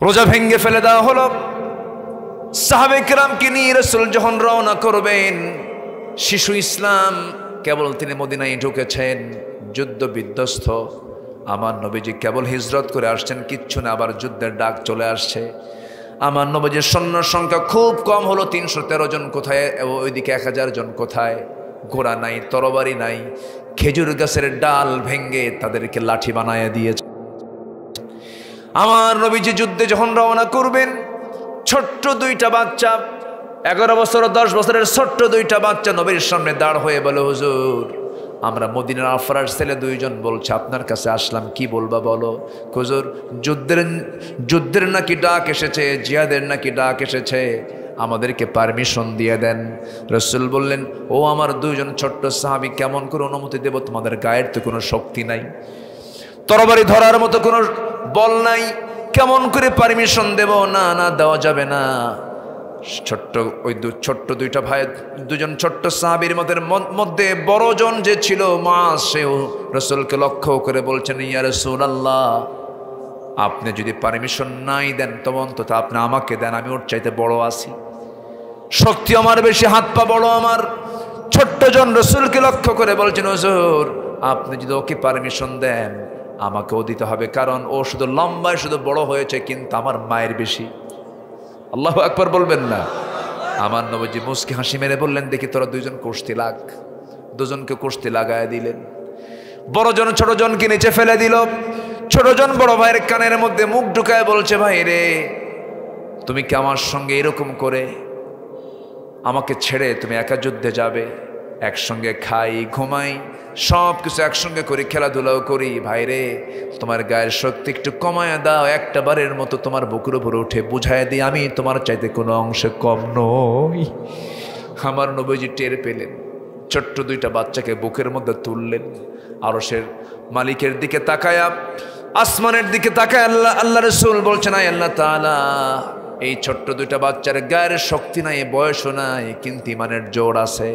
রোজা ভেঙ্গে ফেলে দেওয়া হলো। সাহাবে কেরামকে নিয়ে রাসূল যখন রওনা করবেন, শিশু ইসলাম কেবল তিনি মদিনায় ঢুকেছেন, যুদ্ধ বিধ্বস্ত। আমার নবীজি কেবল হিজরত করে আসছেন, কিচ্ছু না, আবার যুদ্ধের ডাক চলে আসছে। আমার নবীজির সৈন্য সংখ্যা খুব কম হলো, 313 জন কোথায়, ওইদিকে 1000 জন কোথায়। ঘোড়া নাই, তরবারি নাই, খেজুর গাছের ডাল ভেঙ্গে তাদেরকে লাঠি বানায় দিয়েছে। আমার নবীজি যুদ্ধে যখন রওনা করবেন, ছোট্ট দুইটা বাচ্চা, 11 বছর 10 বছরের ছোট্ট দুইটা বাচ্চা নবীর সামনে দাঁড় হয়ে বলে, হুজুর আমরা মদিনার আফরার ছেলে দুইজন বলছে আপনার কাছে আসলাম, কি বলবা বলো। হুজুর যুদ্ধের নাকি ডাক এসেছে, জিহাদের নাকি ডাক এসেছে, আমাদেরকে পারমিশন দিয়ে দেন। রাসূল বললেন, ও আমার দুইজন ছোট্ট সাহাবী, কেমন করে অনুমতি দেব, তোমাদের গায়ের তো কোনো শক্তি নাই, তরবারি ধরার মতো কোনো বল নাই, কেমন করে পারমিশন দেব? না না, দেওয়া যাবে না। ছোট্ট দুইটা ভাই, দুজন ছোট্ট সাহাবীর মধ্যে বড়জন যে ছিল মুআজ, সেও রাসূলকে লক্ষ্য করে বলছেন, ইয়া রাসূলুল্লাহ, আপনি যদি পারমিশন নাই দেন তবে অন্তত আপনি আমাকে দেন, আমি ওর চাইতে বড় আছি, শক্তি আমার বেশি, হাত পা বড় আমার। ছোট্ট জন রাসূলকে লক্ষ্য করে বলছেন, হুজুর আপনি যদি ওকে পারমিশন দেন আমাকেও দিতে হবে, কারণ ও শুধু লম্বায় শুধু বড় হয়েছে, কিন্তু আমার মায়ের বেশি। আল্লাহু আকবার বলবেন না? আমার নবীজি মুস্কি হাসি মেরে বললেন, দেখি তোরা দুইজন কুস্তি লাগ। দুজনকে কুস্তি লাগায় দিলেন। বড়জন ছোট জনকে নিচে ফেলে দিল। ছোট জন বড় ভাইয়ের কানের মধ্যে মুখ ঢুকায় বলছে, ভাই রে, তুমি কি আমার সঙ্গে এরকম করে আমাকে ছেড়ে তুমি একা যুদ্ধে যাবে? একসঙ্গে খাই, ঘুমাই, সব কিছু একসঙ্গে করি, খেলাধুলাও করি, ভাইরে তোমার গায়ের শক্তি একটু কমায় দাও, একটা বারের মতো তোমার বুকুর উপরে উঠে বুঝায় দিই আমি তোমার চাইতে কোনো অংশে কম নই। আমার নবীজি টের পেলেন, ছোট্ট দুইটা বাচ্চাকে বুকের মধ্যে তুললেন, আরশের মালিকের দিকে তাকায়া, আসমানের দিকে তাকায় আল্লাহ রাসূল বলছেন, আয় আল্লাহ তাআলা, এই ছোট্ট দুইটা বাচ্চার গায়ের শক্তি নাই, বয়সও নাই, কিন্তু ইমানের জোর আছে,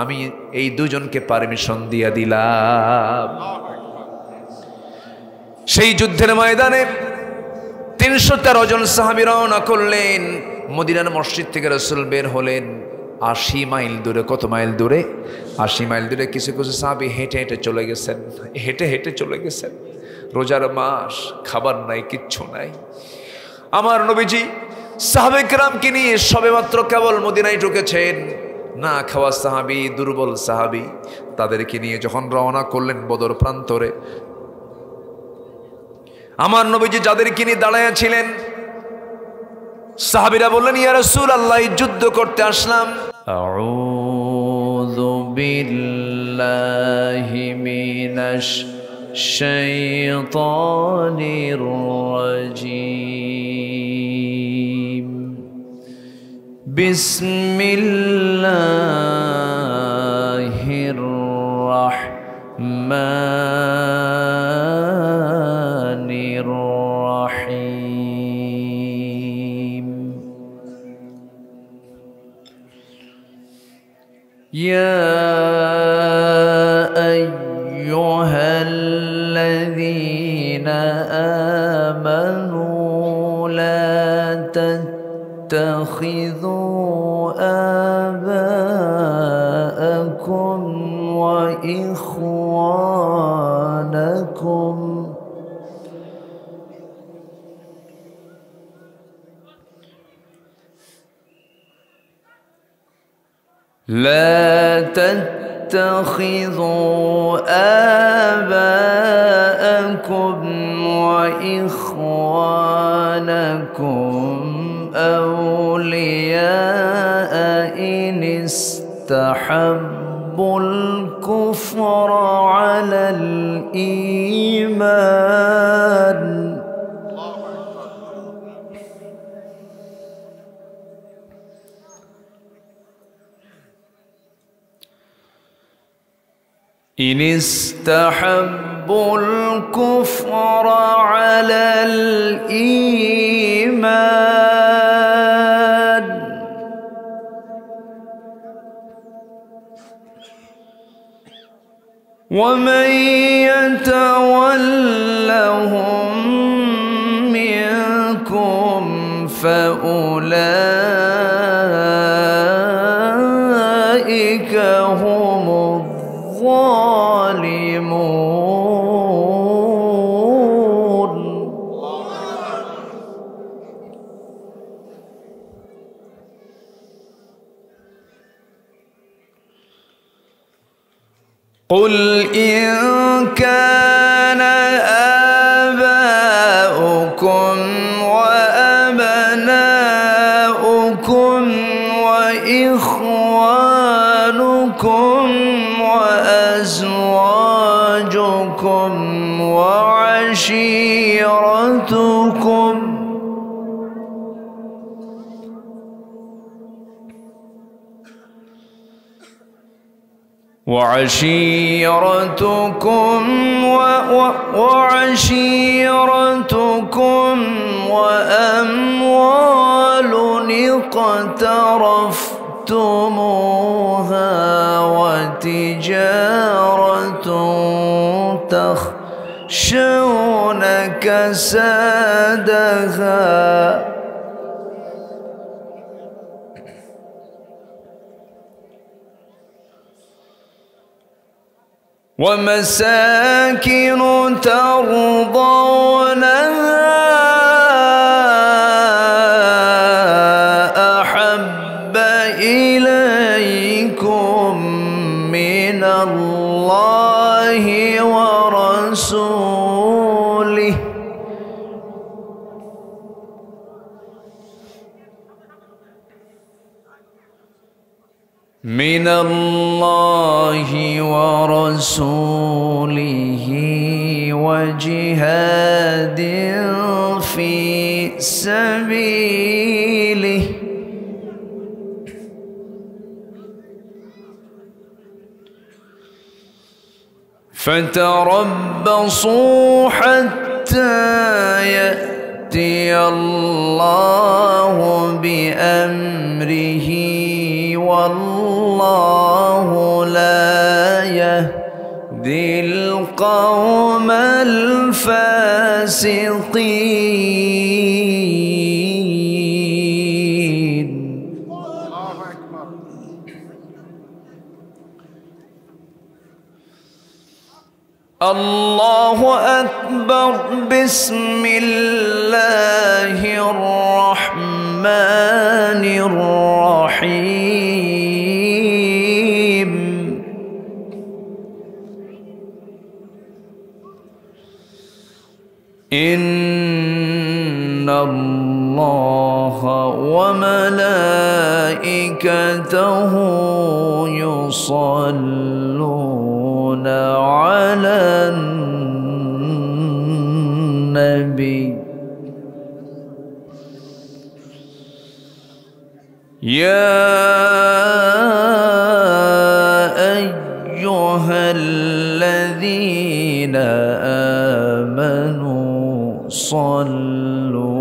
আমি এই দুজনকে পারমিশন দিয়ে দিলাম। সেই যুদ্ধের ময়দানে 313 জন সাহাবী রওনা করলেন। মদিনার মসজিদ থেকে রাসূল বের হলেন 80 মাইল দূরে। কত মাইল দূরে? 80 মাইল দূরে। কিছু কিছু সাহাবী হেঁটে হেঁটে চলে গেছেন, হেঁটে হেঁটে চলে গেছেন। রোজার মাস, খাবার নাই, কিচ্ছু নাই। আমার নবীজি সাহাবে কেরামকে নিয়ে সবেমাত্র কেবল মদিনায় ঢুকেছেন। না খাওয়া সাহাবী, দুর্বল সাহাবী, তাদেরকে নিয়ে যখন রওনা করলেন বদর প্রান্তরে, আমার নবীজি যাদেরকে নিয়ে দাঁড়ায় ছিলেন, সাহাবীরা বললেন, ইয়া রাসূলুল্লাহ, যুদ্ধ করতে আসলাম। আউযু বিল্লাহি মিনাশ শাইতানির রাজীম। বিসমিল্লাহির রাহমানির রাহিম। ইয়া আইয়ুহাল্লাযীনা আমানু লা تتخذوا آباءكم وإخوانكم لا تتخذوا آباءكم وإخوانكم أولياء إن استحبوا الكفر على الإيمان إن استحبوا الكفر على الإيمان ومن يتولهم منكم فأولئك هم الظالمون. قل إن كان آباؤكم وأبناؤكم وإخوانكم وأزواجكم وعشيرتكم وأموال اقترفتموها وتجارة تخشون كسادها ومساكن ترضونها أحب إليكم من الله ورسوله وجهاد في سبيله فتربصوا حتى يأتي الله بأمره والله لا يهدي القوم الفاسقين. الله أكبر. بسم الله الرحمن الرحيم. إن الله وملائكته يصلون على النبي يا أيها الذين آمنوا صلوا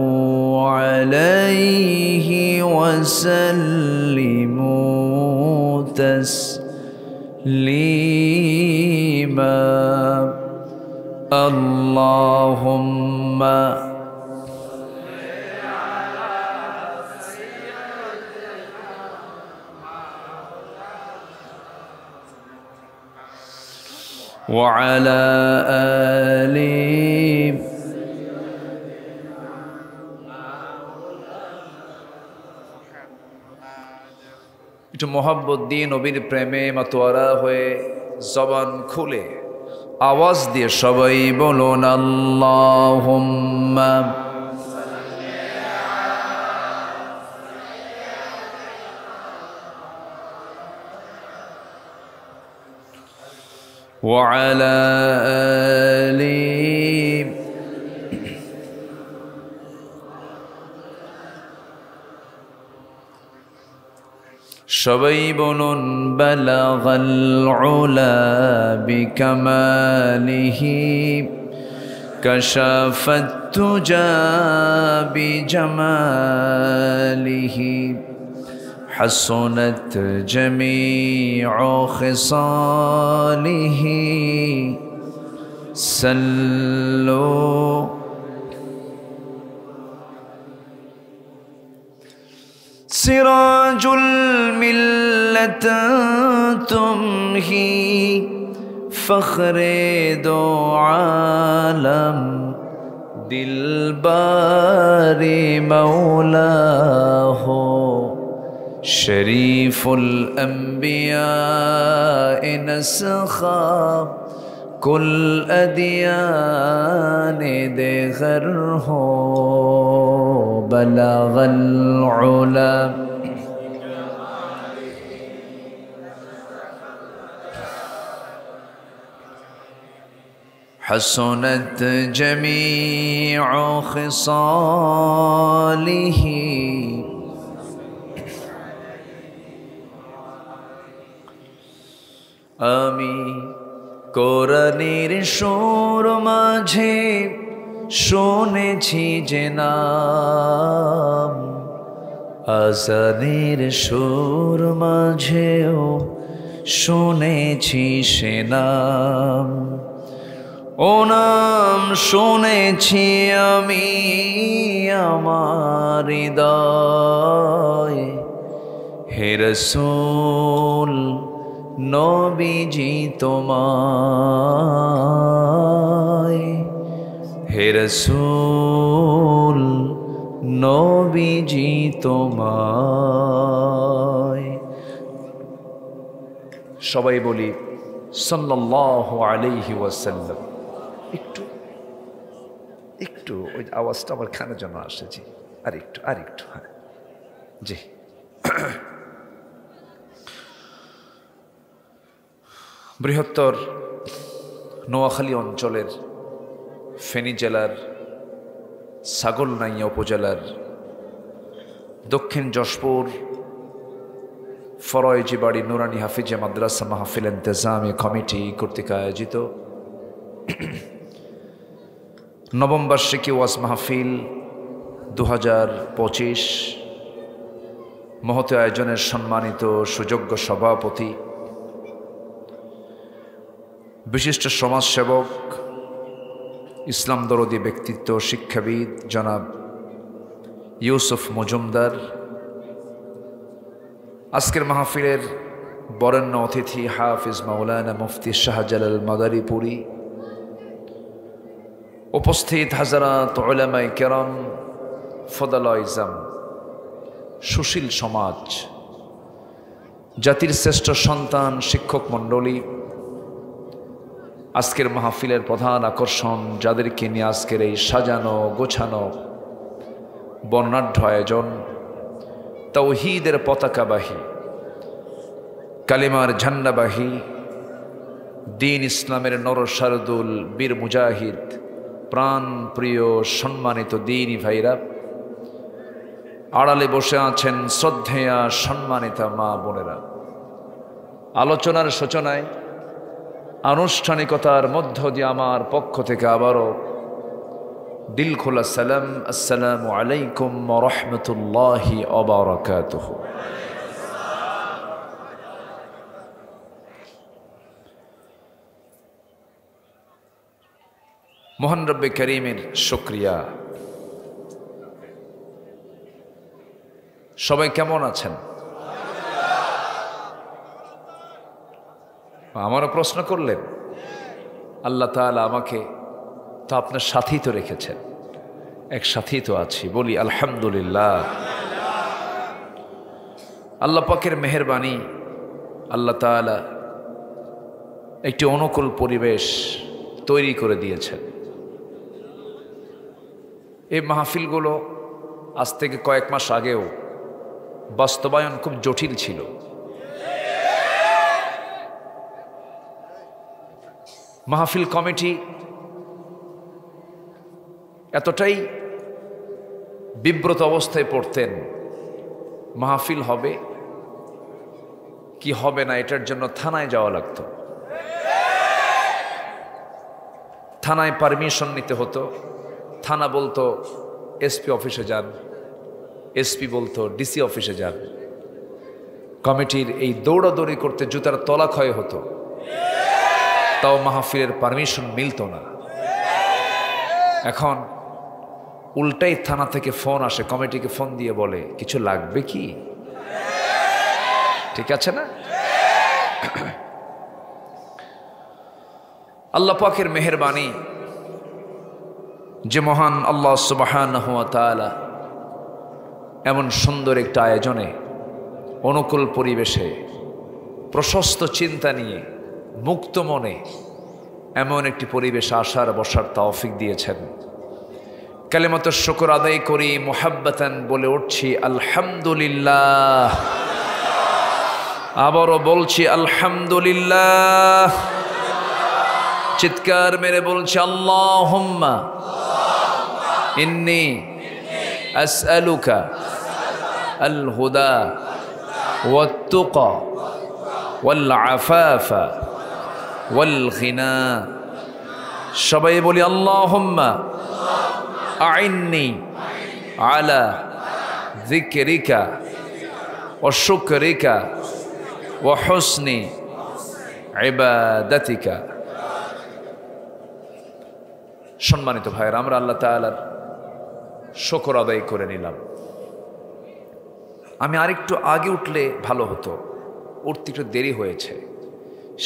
عليه وسلموا تسليما. اللهم وعلى آله একটু মোহাব্বত দিয়ে নবীর প্রেমে মাতোয়ারা হয়ে জবান খুলে আওয়াজ দিয়ে সবাই বলুন আল্লাহুম্মা وعلى آله সবাই বলুন বালাগাল উলা বিকামালিহি কাশাফাত তুজা বিজামালিহি حسنت جميع خصاله صلوا সিরাজুল মিল্লাত তুমহি ফখরে দো আলম দিলবারে মৌলা হো শরীফুল আম্বিয়া নসখাব কুল अदियान देगर हो बलगल उला हसनत जमीअ खिसालिही আমি কোরআনের সুর মাঝে শুনেছি যে নাম, আজানের সুর মাঝেও শুনেছি সে নাম। ও নাম শুনেছি আমি আমার হৃদয়, হে রাসূল নবীজি তোমায়, হে রাসূল নবীজি তোমায়। সবাই বলি সাল্লাল্লাহু আলাইহি ওয়াসাল্লাম। একটু একটু ওই আওয়াজটা আমার কানের জন্য আসছে। আর একটু হ্যাঁ জি। বৃহত্তর নোয়াখালী অঞ্চলের ফেনী জেলার ছাগলনাইয়া উপজেলার দক্ষিণ যশপুর ফরয়েজি বাড়ি নুরানি হাফিজে মাদ্রাসা মাহফিল ইন্তেজামি কমিটি কর্তৃক আয়োজিত নবম বার্ষিকী ওয়াজ মাহফিল 2025 মহৎ আয়োজনের সম্মানিত সুযোগ্য সভাপতি, বিশিষ্ট সমাজসেবক, ইসলাম দরদী ব্যক্তিত্ব, শিক্ষাবিদ জনাব ইউসুফ মজুমদার, আজকের মাহফিলের বরেণ্য অতিথি হাফিজ মাওলানা মুফতি শাহজালাল মাদারীপুরী, উপস্থিত হাজারাত উলামায়ে কেরাম, ফদালায়ে ইজাম, সুশীল সমাজ, জাতির শ্রেষ্ঠ সন্তান, শিক্ষক মণ্ডলী, আজকের মাহফিলের প্রধান আকর্ষণ যাদেরকে নিয়ে আজকের এই সাজানো গোছানো বর্ণাঢ্য আয়োজন, তাওহীদের পতাকাবাহী, কালিমার ঝান্ডাবাহী, দ্বীন ইসলামের নরসারদুল বীর মুজাহিদ, প্রাণ প্রিয় সম্মানিত দ্বীনী ভাইরা, আড়ালে বসে আছেন শ্রদ্ধেয়া সম্মানিতা মা বোনেরা, আলোচনার সূচনায় আনুষ্ঠানিকতার মধ্য দিয়ে আমার পক্ষ থেকে আবারও দিল খোলা সালাম, আসসালামু আলাইকুম ওয়া রাহমাতুল্লাহি ওয়া বারাকাতুহু। মহান রব্বে কারীমের শুকরিয়া। সবাই কেমন আছেন? আমারও প্রশ্ন করলেন। আল্লাহ তাআলা আমাকে তো আপনার সাথেই তো রেখেছেন, এক সাথেই তো আছি, বলি আলহামদুলিল্লাহ। আল্লাহ পাকের মেহেরবানি, আল্লাহ তাআলা একটি অনুকূল পরিবেশ তৈরি করে দিয়েছেন। এই মাহফিলগুলো আজ থেকে কয়েক মাস আগেও বাস্তবায়ন খুব জটিল ছিল। মাহফিল কমিটি এতটাই বিব্রত অবস্থায় পড়তেন, মাহফিল হবে কি হবে না এটার জন্য থানায় যাওয়া লাগতো, থানায় পারমিশন নিতে হতো। থানা বলতো এসপি অফিসে যান, এসপি বলতো ডিসি অফিসে যান। কমিটির এই দৌড়াদৌড়ি করতে জুতার তলা ক্ষয় হতো, তাও মাহফিলের পারমিশন মিলত না। এখন উল্টাই থানা থেকে ফোন আসে, কমিটিকে ফোন দিয়ে বলে কিছু লাগবে কি, ঠিক আছে না? আল্লাহ পাকের মেহেরবানি যে মহান আল্লাহ সুবহানাহু ওয়া তাআলা এমন সুন্দর একটা আয়োজনে, অনুকূল পরিবেশে, প্রশস্ত চিন্তা নিয়ে, মুক্ত মনে এমন একটি পরিবেশে আসার বসার তৌফিক দিয়েছেন। কালিমাত শুকর আদায় করি, মুহাব্বাতান বলে উঠছি আলহামদুলিল্লাহ। আবারও বলছি আলহামদুলিল্লাহ। চিৎকার মেরে বলছি আল্লাহুম্মা ইন্নী আসআলুকা আল হুদা ওয়াত তুকা ওয়াল আফাফা ওয়াল গিনা। সবাই বলি আল্লাহুম্মা আইন্নি আলা যিকরিকা ওয়া শুকরিকা ওয়া হুসনি ইবাদাতিকা। সম্মানিত ভাইয়েরা, আমরা আল্লাহ তাআলার শুকর আদায় করে নিলাম। আমি আরেকটু আগে উঠলে ভালো হতো, উঠতে একটু দেরি হয়েছে।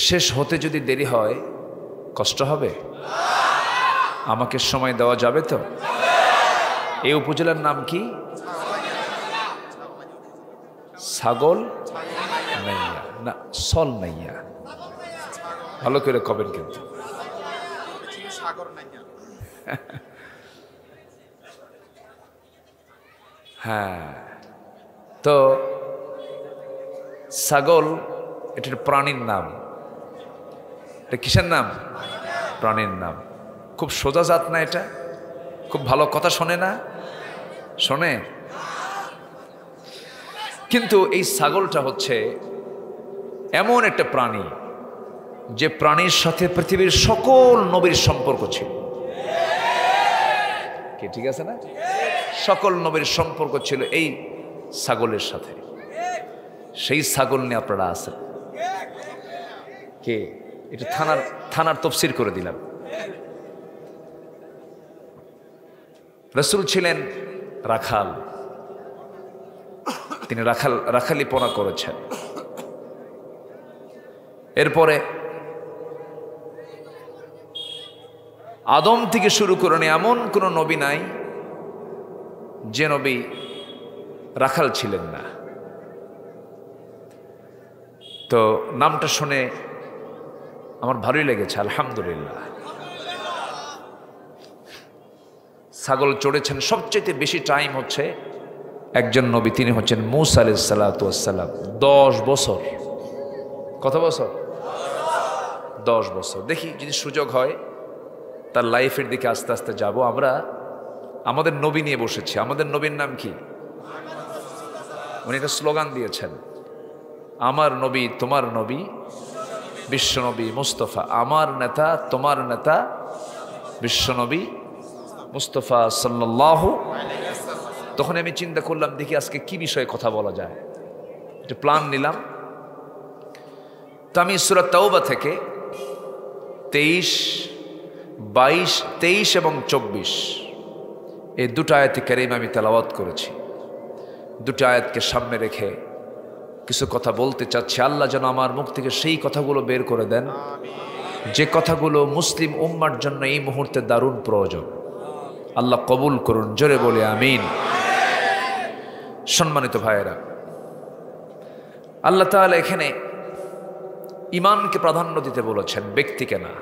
শেষ হতে যদি দেরি হয় কষ্ট হবে? আমাকে সময় দেওয়া যাবে তো? এই উপজেলার নাম কি? ছাগল নাইয়া না সল নাইয়া, ভালো করে কবেন কিন্তু। হ্যাঁ, তো ছাগল এটার প্রাণীর নাম। এটা কিসের নাম? প্রাণীর নাম। খুব সোজা জাত না এটা? খুব ভালো কথা শোনে না? শোনে। কিন্তু এই ছাগলটা হচ্ছে এমন একটা প্রাণী যে প্রাণীর সাথে পৃথিবীর সকল নবীর সম্পর্ক ছিল। কি ঠিক আছে না? সকল নবীর সম্পর্ক ছিল এই ছাগলের সাথে। সেই ছাগল নিয়ে আপনারা আছেন কে? এটা থানার তফসির করে দিলাম। রাসূল ছিলেন রাখাল, তিনি রাখালিপনা করেছেন। এরপরে আদম থেকে শুরু করে এমন কোন নবী নাই যে নবী রাখাল ছিলেন না। তো নামটা শুনে আমার ভালোই লেগেছে, আলহামদুলিল্লাহ। ছাগল চড়েছেন সবচেয়ে বেশি টাইম হচ্ছে একজন নবী, তিনি হচ্ছেন মূসা আলাইহিস সালাতু ওয়াস সালাম। 10 বছর। কত বছর? 10 বছর। দেখি যদি সুযোগ হয় তার লাইফের দিকে আস্তে আস্তে যাব। আমরা আমাদের নবী নিয়ে বসেছি। আমাদের নবীর নাম কি? উনি একটা স্লোগান দিয়েছেন, আমার নবী তোমার নবী বিশ্বনবী মুস্তফা। আমার নেতা তোমার নেতা বিশ্বনবী মুস্তফা সাল্লাল্লাহু। তখন আমি চিন্তা করলাম দেখি আজকে কি বিষয়ে কথা বলা যায়, একটা প্ল্যান নিলাম। তো আমি সূরা তাওবা থেকে 23, 22, 23 এবং 24 এই দুটো আয়াতে কারিমা আমি তেলাওয়াত করেছি। দুটো আয়াতকে সামনে রেখে কিছু কথা বলতে চাচ্ছি। আল্লাহ যেন আমার মুখ থেকে সেই কথাগুলো বের করে দেন যে কথাগুলো মুসলিম উম্মার জন্য এই মুহূর্তে দারুণ প্রয়োজন। আল্লাহ কবুল করুন, জোরে বলে আমিন। সম্মানিত ভাইয়েরা, আল্লাহ তাআলা এখানে ঈমানকে প্রাধান্য দিতে বলেছেন, ব্যক্তিকে না।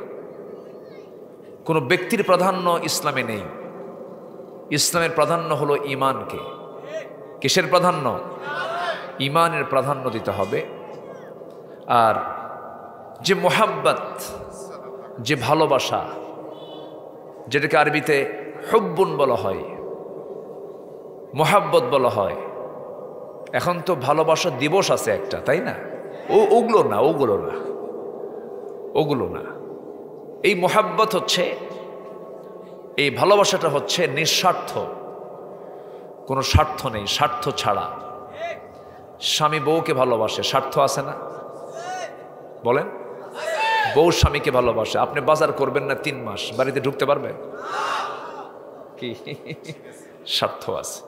কোনো ব্যক্তির প্রাধান্য ইসলামে নেই। ইসলামের প্রাধান্য হলো ঈমানকে। কিসের প্রাধান্য? ঈমানের প্রাধান্য দিতে হবে। আর যে মোহাব্বত, যে ভালোবাসা, যেটাকে আরবিতে হুব্বুন বলা হয়, মোহাব্বত বলা হয়। এখন তো ভালোবাসা দিবস আছে একটা, তাই না? ওগুলো না। এই মোহাব্বত হচ্ছে, এই ভালোবাসাটা হচ্ছে নিঃস্বার্থ, কোনো স্বার্থ নেই, স্বার্থ ছাড়া। স্বামী বউকে ভালোবাসে, স্বার্থ আছে না? বলেন, বউ স্বামীকে ভালোবাসে। আপনি বাজার করবেন না 3 মাস, বাড়িতে ঢুকতে পারবেন কি? স্বার্থ আছে।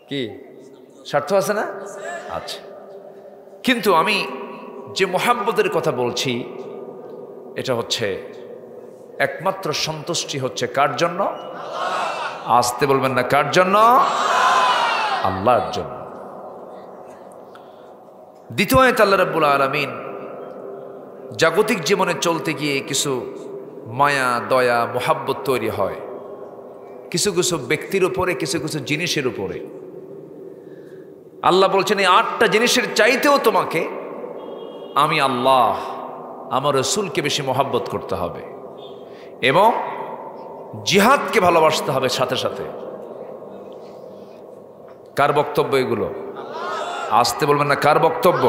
কি স্বার্থ আছে না? আচ্ছা, কিন্তু আমি যে মোহাব্বতের কথা বলছি এটা হচ্ছে একমাত্র সন্তুষ্টি হচ্ছে কার জন্য? আসতে বলবেন না, কার জন্য? আল্লাহর জন্য। দ্বিতীয় আয়াত আল্লাহ রাব্বুল আলামিন জাগতিক জীবনে চলতে গিয়ে কিছু মায়া দয়া মোহাব্বত তৈরি হয় কিছু কিছু ব্যক্তির উপরে, কিছু কিছু জিনিসের উপরে। আল্লাহ বলছেন এই 8টা জিনিসের চাইতেও তোমাকে আমি আল্লাহ আমার রসুলকে বেশি মোহাব্বত করতে হবে এবং জিহাদকে ভালোবাসতে হবে সাথে সাথে। কার বক্তব্য এগুলো? আসতে বলবেন না, কার বক্তব্য?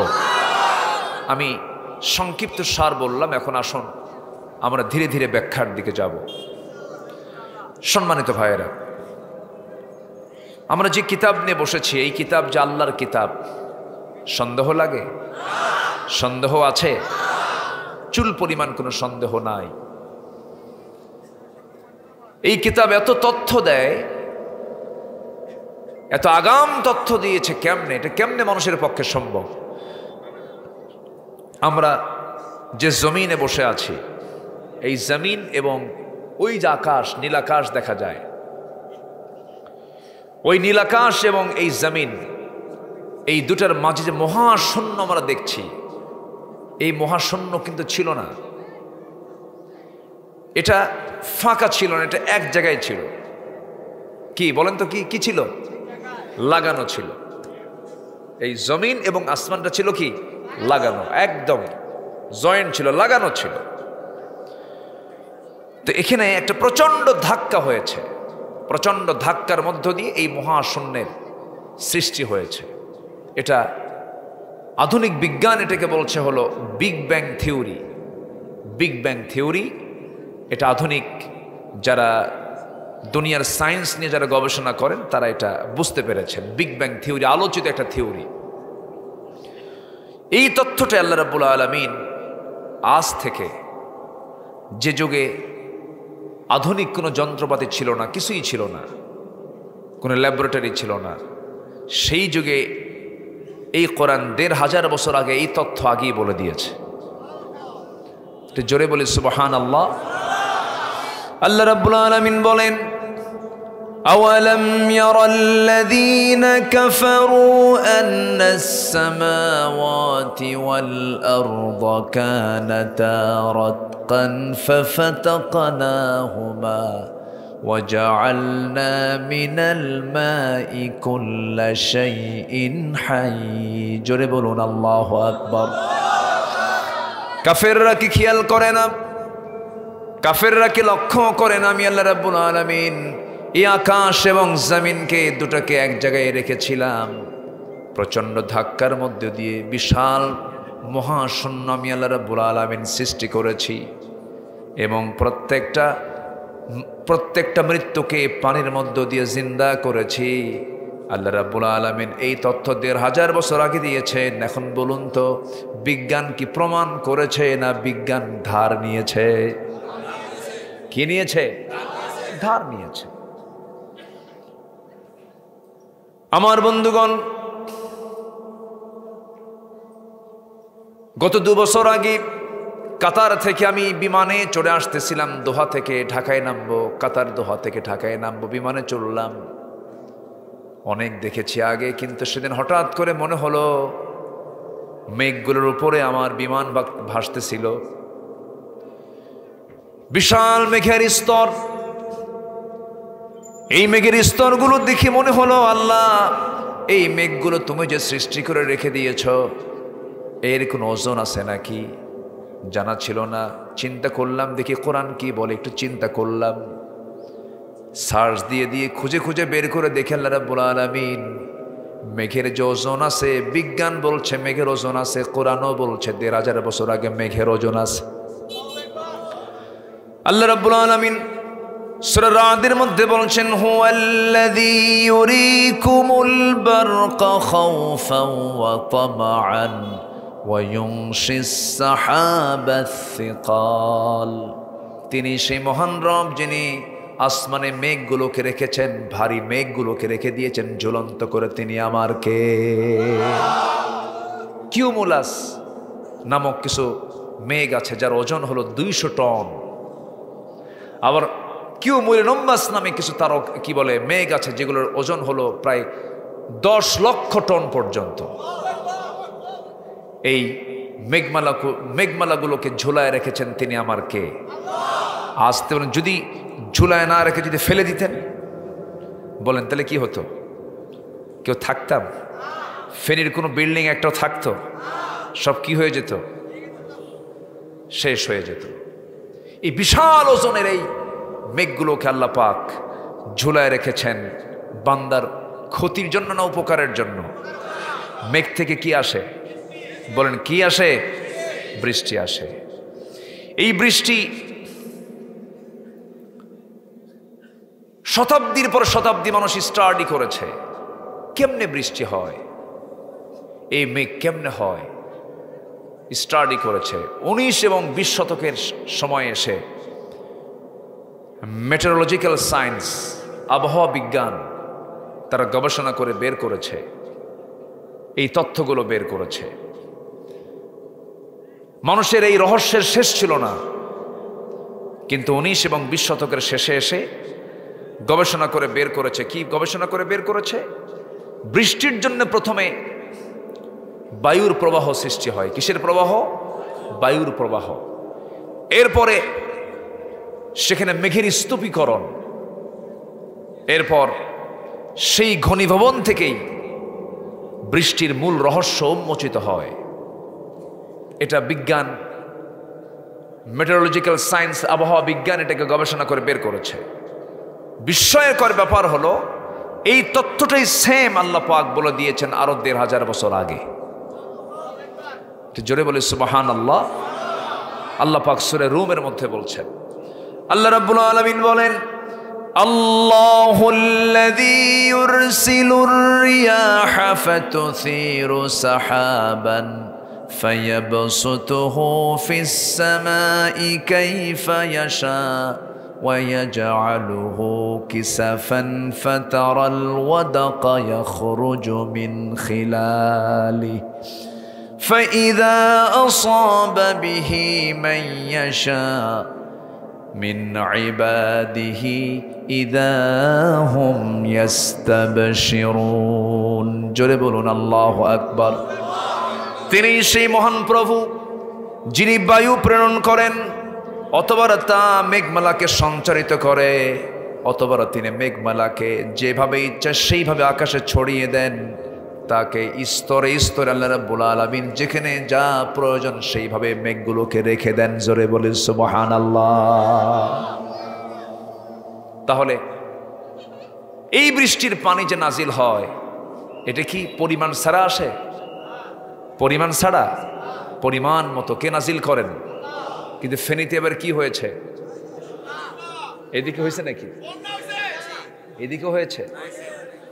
আমি সংক্ষিপ্ত সার বললাম, এখন আসুন আমরা ধীরে ধীরে ব্যাখ্যার দিকে যাব। সম্মানিত ভাইয়েরা, আমরা যে কিতাব নিয়ে বসেছি এই কিতাব যে আল্লাহর কিতাব, সন্দেহ লাগে? সন্দেহ আছে? চুল পরিমাণ কোনো সন্দেহ নাই। এই কিতাব এত তথ্য দেয়, এত আগাম তথ্য দিয়েছে, কেমনে? এটা কেমনে মানুষের পক্ষে সম্ভব? আমরা যে জমিনে বসে আছি, এই জমিন এবং ওই যে আকাশ, নীলাকাশ দেখা যায়, ওই নীলাকাশ এবং এই জমিন, এই দুটার মাঝে যে মহাশূন্য আমরা দেখছি, এই মহাশূন্য কিন্তু ছিল না, এটা ফাঁকা ছিল না, এটা এক জায়গায় ছিল। কি বলেন তো, কি ছিল? লাগানো ছিল। এই জমিন এবং আসমানটা ছিল কি? লাগানো, একদম জয়েন্ট ছিল, লাগানো ছিল। তো এখানে একটা প্রচন্ড ধাক্কা হয়েছে, প্রচন্ড ধাক্কার মধ্য দিয়ে এই মহাশূন্যের সৃষ্টি হয়েছে। এটা আধুনিক বিজ্ঞান এটাকে বলছে হলো big bang theory. Big bang theory এটা আধুনিক যারা দুনিয়ার সায়েন্স নিয়ে যারা গবেষণা করেন তারা এটা বুঝতে পেরেছেন। বিগ ব্যাং থিওরি আলোচিত একটা থিওরি। এই তথ্যটা আল্লাহ রাব্বুল আলামিন আজ থেকে, যে যুগে আধুনিক কোনো যন্ত্রপাতি ছিল না, কিছুই ছিল না, কোনো ল্যাবরেটরি ছিল না, সেই যুগে এই কোরআন ১৫০০ বছর আগে এই তথ্য আগেই বলে দিয়েছে। জোরে বলি সুবহানাল্লাহ। আল্লাহ রাব্বুল আলামিন বলেন, আওয়ালাম ইয়ারাল্লাযীনা কাফারু আন্নাস সামাওয়াতি ওয়াল আরদা কানাতা রাতকান ফাফাতাকনাহুমা وجعلنا من الماء كل شيء حي। জোরে বলুন আল্লাহু আকবার। কাফেররা কি খেয়াল করে না? কাফেররা কি লক্ষ্য করে না? আমি আল্লাহ রাব্বুল আলামিন এই আকাশ এবং জমিনকে দুটাকে এক জায়গায় রেখেছিলাম, প্রচন্ড ধাক্কার মধ্যে দিয়ে বিশাল মহাশূন্য আমি আল্লাহ রাব্বুল আলামিন সৃষ্টি করেছি এবং প্রত্যেকটা মৃত্যুকে পানির মধ্য দিয়ে জিন্দা করেছি। আল্লাহ রাব্বুল আলামিন এই তথ্য ১৫০০ বছর আগে দিয়েছেন। এখন বলুন তো, বিজ্ঞান কি প্রমাণ করেছে না বিজ্ঞান ধার নিয়েছে? কি নিয়েছে? ধার নিয়েছে। আমার বন্ধুগণ, গত ২ বছর আগে কাতার থেকে আমি বিমানে চড়ে আসতেছিলাম, দোহা থেকে ঢাকায় নামবো, কাতার দোহা থেকে ঢাকায় নামবো, বিমানে চড়লাম। অনেক দেখেছি আগে, কিন্তু সেদিন হঠাৎ করে মনে হলো মেঘগুলোর উপরে আমার বিমান ভাসতেছিল, বিশাল মেঘের স্তর। এই মেঘের স্তরগুলো দেখে মনে হলো, আল্লাহ এই মেঘগুলো তুমি যে সৃষ্টি করে রেখে দিয়েছ, এর কোনো ওজন আছে নাকি? জানা ছিল না। চিন্তা করলাম, দেখি কোরআন কি বলে, একটু চিন্তা করলাম, সার্চ দিয়ে দিয়ে খুঁজে খুঁজে বের করে দেখে আল্লাহ রাব্বুল আলামিন মেঘের যে ওজন আছে, বিজ্ঞান বলছে মেঘের ওজন আছে, কোরআনও বলছে ১৫০০ বছর আগে মেঘের ওজন আছে। আল্লাহ রাব্বুল আলামিন সূরা রাদের মধ্যে বলছেন, হুয়াল্লাযী ইউরীকুমুল বারকা খাওফান ওয়া তামআন ওয়া ইউনশিস সাহাবাস সিকাল। তিনি সেই মহান রব যিনি আসমানে মেঘগুলোকে রেখেছেন, ভারী মেঘগুলোকে রেখে দিয়েছেন ঝুলন্ত করে। তিনি আমার কে? কিউমুলাস নামক কিছু মেঘ আছে যার ওজন হলো 200 টন। আবার কিউমুলিনাম্বাস নামে কিছু তার কি বলে মেঘ আছে যেগুলোর ওজন হলো প্রায় 10 লক্ষ টন পর্যন্ত। এই মেঘমালাগুলোকে ঝুলায় রেখেছেন তিনি আমার কে? আসতে বলেন, যদি ঝুলায় না রেখে যদি ফেলে দিতেন বলেন তাহলে কি হতো? কেউ থাকতাম? ফেনীর কোনো বিল্ডিং একটাও থাকতো? সব কি হয়ে যেত? শেষ হয়ে যেত। এই বিশাল ওজনের এই মেঘগুলোকে আল্লাহ পাক ঝুলায় রেখেছেন বান্দার ক্ষতির জন্য না উপকারের জন্য? মেঘ থেকে কি আসে বলেন? কি আসে? বৃষ্টি আসে। এই বৃষ্টি শতাব্দীর পর শতাব্দী মানুষ স্টাডি করেছে কেমনে বৃষ্টি হয়, এই মেঘ কেমনে হয়, স্টাডি করেছে। 19 এবং 20 শতকের সময় এসে মেটেরোলজিক্যাল সায়েন্স, আবহাওয়া বিজ্ঞান, তারা গবেষণা করে বের করেছে, এই তথ্যগুলো বের করেছে। মানুষের এই রহস্যের শেষ ছিল না, কিন্তু 19 এবং 20 শতকের শেষে এসে গবেষণা করে বের করেছে। কি গবেষণা করে বের করেছে? বৃষ্টির জন্য প্রথমে বায়ুর প্রবাহ সৃষ্টি হয়। কিসের প্রবাহ? বায়ুর প্রবাহ। এরপরে সেখানে মেঘের স্তূপীকরণ, এরপর সেই ঘনীভবন থেকেই বৃষ্টির মূল রহস্য উন্মোচিত হয়। এটা বিজ্ঞান, মেটেরোলজিক্যাল সায়েন্স, আবহাওয়া বিজ্ঞান এটাকে গবেষণা করে বের করেছে। বিস্ময়কর ব্যাপার হলো এই তথ্যটাই সেম আল্লাহ পাক বলে দিয়েছেন আরো 1500 বছর আগে। জোরে বলে সুবহানাল্লাহ। আল্লাহ পাক সূরা রুমের মধ্যে বলছেন, আল্লাহ রাব্বুল আলামিন বলেন, আল্লাহুল্লাযী ইউরসিলুর রিয়াহা ফাতুসিরু সাহাবান ফায়াবসুতুহু ফিস সামাই কাইফা ইয়াশা ويجعله كسفا فترى الودق يخرج من خلاله فإذا أصاب به من يشاء من عباده إذا هم يستبشرون। জোরে বলুন আল্লাহু আকবার। তিনি সেই মহান প্রভু যিনি বায়ু প্রেরণ করেন, অতবার তা মেঘমালাকে সঞ্চারিত করে, অতবার তিনি মেঘমালাকে যেভাবে ইচ্ছা সেইভাবে আকাশে ছড়িয়ে দেন। তাকে স্তরে স্তরে আল্লাহ রাব্বুল আলামিন যেখানে যা প্রয়োজন সেইভাবে মেঘগুলোকে রেখে দেন। জোরে বলে সুবহানাল্লাহ। তাহলে এই বৃষ্টির পানি যে নাজিল হয় এটা কি পরিমাণ ছাড়া আসে? পরিমাণ ছাড়া, পরিমাণ মতো কে নাজিল করেন। কিন্তু ফেনীতে এবার কি হয়েছে? এদিকে হয়েছে নাকি? এদিকে হয়েছে?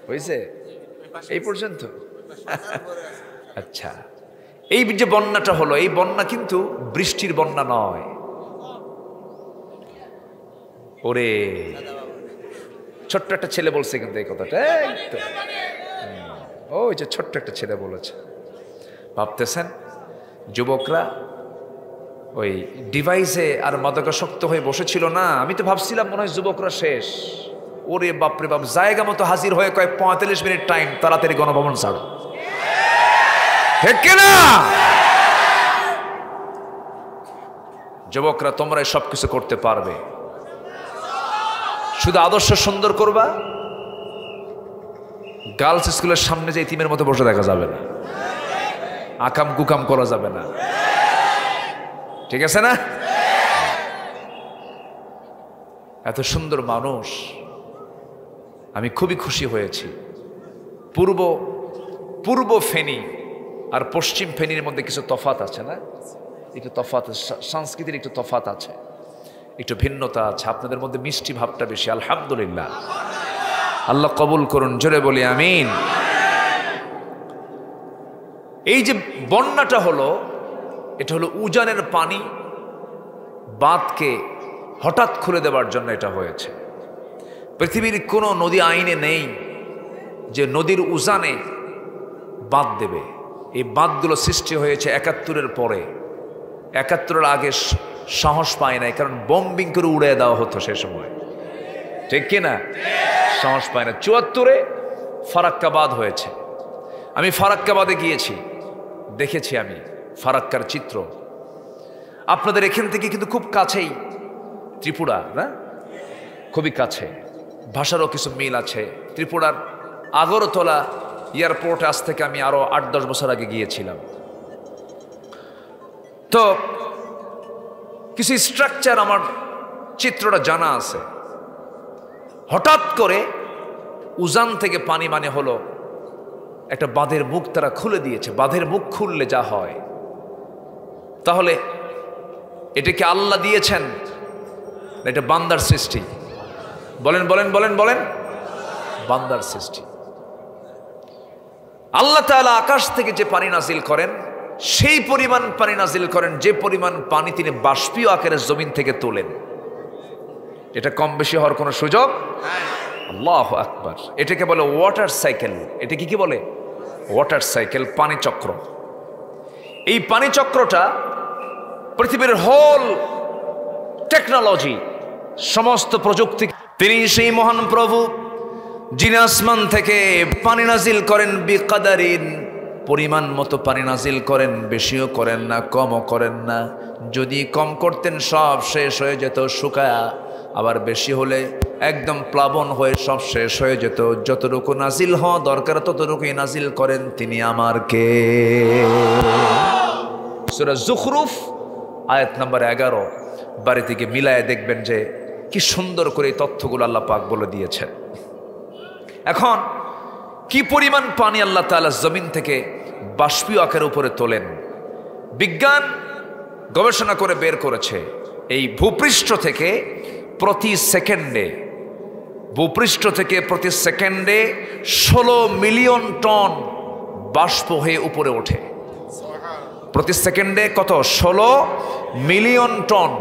হয়েছে এই পর্যন্ত? আচ্ছা, এই যে বন্যাটা হলো, এই বন্যা কিন্তু বৃষ্টির বন্যা নয়। ওরে ছোট্ট একটা ছেলে বলছে কিন্তু এই কথাটা, ওই যে ছোট্ট একটা ছেলে বলেছে। ভাবতেছেন যুবকরা ওই ডিভাইসে আর মাদকাসক্ত হয়ে বসেছিল না? আমি তো ভাবছিলাম মনে হয় যুবকরা শেষ। ওরে বাপরে বাপ, জায়গা মতো হাজির হয়ে কয় 45 মিনিট টাইম, তাড়াতাড়ি গণভবন ছাড়ো। ঠিক না যুবকরা? তোমরা সব কিছু করতে পারবে, শুধু আদর্শ সুন্দর করবা। গার্লস স্কুলের সামনে যে ইতিমের মতো বসে দেখা যাবে না, আকাম কুকাম করা যাবে না, ঠিক আছে না? এত সুন্দর মানুষ, আমি খুবই খুশি হয়েছি। পূর্ব ফেনী আর পশ্চিম ফেনীর মধ্যে কিছু তফাত আছে না? একটু তফাত, সংস্কৃতির একটু তফাত আছে, একটু ভিন্নতা আছে। আপনাদের মধ্যে মিষ্টি ভাবটা বেশি, আলহামদুলিল্লাহ। আল্লাহ কবুল করুন, জোরে বলি আমিন। এই যে বন্যাটা হলো, এটা হলো উজানের পানি বাঁধকে হঠাৎ খুলে দেওয়ার জন্য এটা হয়েছে। পৃথিবীর কোনো নদী আইনে নেই যে নদীর উজানে বাঁধ দেবে। এই বাঁধগুলো সৃষ্টি হয়েছে ৭১-এর পরে। ৭১-এর আগে সাহস পায় নাই, কারণ বম্বিং করে উড়িয়ে দেওয়া হতো সে সময়, ঠিক কিনা? সাহস পায় না। ৭৪-এ ফারাক্কা বাঁধ হয়েছে। আমি ফারাক্কা বাঁধে গিয়েছি, দেখেছি আমি ফারাক্কার চিত্র। আপনাদের এখান থেকে কিন্তু খুব কাছেই ত্রিপুরা, না? খুবই কাছে, ভাষারও কিছু মিল আছে। ত্রিপুরার আগরতলা এয়ারপোর্টে আজ থেকে আমি আরো ৮-১০ বছর আগে গিয়েছিলাম। তো কিছু স্ট্রাকচার আমার চিত্রটা জানা আছে। হঠাৎ করে উজান থেকে পানি মানে হলো একটা বাঁধের মুখ তারা খুলে দিয়েছে। বাঁধের মুখ খুললে যা হয়, তাহলে এটাকে আল্লাহ দিয়েছেন, এটা বান্দার সৃষ্টি? বলেন বলেন বলেন বলেন, বান্দার সৃষ্টি। আল্লাহ তাআলা আকাশ থেকে যে পানি নাজিল করেন, সেই পরিমাণ পানি নাজিল করেন যে পরিমাণ পানি তিনি বাষ্পীয় আকারে জমিন থেকে তোলেন। এটা কম বেশি হওয়ার কোনো সুযোগ? আল্লাহু আকবার। এটাকে বলে ওয়াটার সাইকেল। এটাকে কি বলে? ওয়াটার সাইকেল, পানি চক্র। এই পানি চক্রটা পৃথিবীর হোল টেকনোলজি, সমস্ত প্রযুক্তি, তিনি সেই মহান প্রভু যিনি আসমান থেকে পানি নাজিল করেন বিকাদারিন, পরিমাণ মতো পানি নাজিল করেন, বেশিও করেন না কমও করেন না। যদি কম করতেন সব শেষ হয়ে যেত শুকায়া, আবার বেশি হলে একদম প্লাবন হয়ে সব শেষ হয়ে যেত। যতটুকু নাজিল হওয়া দরকার ততটুকুই নাজিল করেন তিনি আমার কে। সূরা যুখরুফ আয়াত নাম্বার 11, বাড়ি থেকে মিলায় দেখবেন যে কি সুন্দর করে এই তথ্যগুলো আল্লাহ পাক বলে দিয়েছেন। এখন কি পরিমাণ পানি আল্লাহ তাআলা জমিন থেকে বাষ্পীয় আকারের উপরে তোলেন, বিজ্ঞান গবেষণা করে বের করেছে। এই ভূপৃষ্ঠ থেকে প্রতি সেকেন্ডে 16 মিলিয়ন টন বাষ্প হয়ে উপরে ওঠে। প্রতি সেকেন্ডে কত? 16 মিলিয়ন টন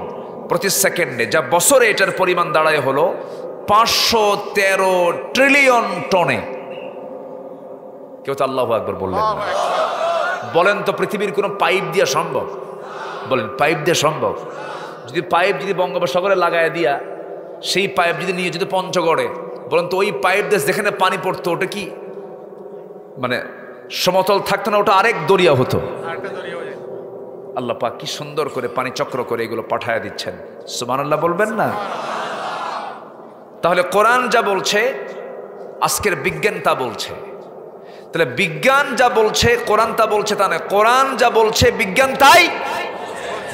প্রতি সেকেন্ডে, যা বছরে এটার পরিমাণ দাঁড়ায় হলো 513 ট্রিলিয়ন টনে। কেউ তো আল্লাহু আকবার বললেন না। বলেন তো পৃথিবীর কোনো পাইপ দিয়া সম্ভব? বলেন পাইপ দিয়ে সম্ভব? যদি পাইপ যদি বঙ্গোপসাগরে লাগায় দিয়া সেই পাইপ যদি নিয়ে যেত পঞ্চগড়ে, বলেন তো ওই পাইপ দিয়ে যেখানে পানি পড়তো ওটা কি মানে সমতল থাকতো না? ওটা আরেক দরিয়া হতো। আল্লাহ পাক কি সুন্দর করে পানি চক্র করে এগুলো পাঠায় দিচ্ছেন। সুবহানাল্লাহ বলবেন না? তাহলে কোরআন যা বলছে, আজকের বিজ্ঞান তা বলছে। তাহলে বিজ্ঞান যা বলছে কোরআন তা বলছে তা না, কোরআন যা বলছে বিজ্ঞান তাই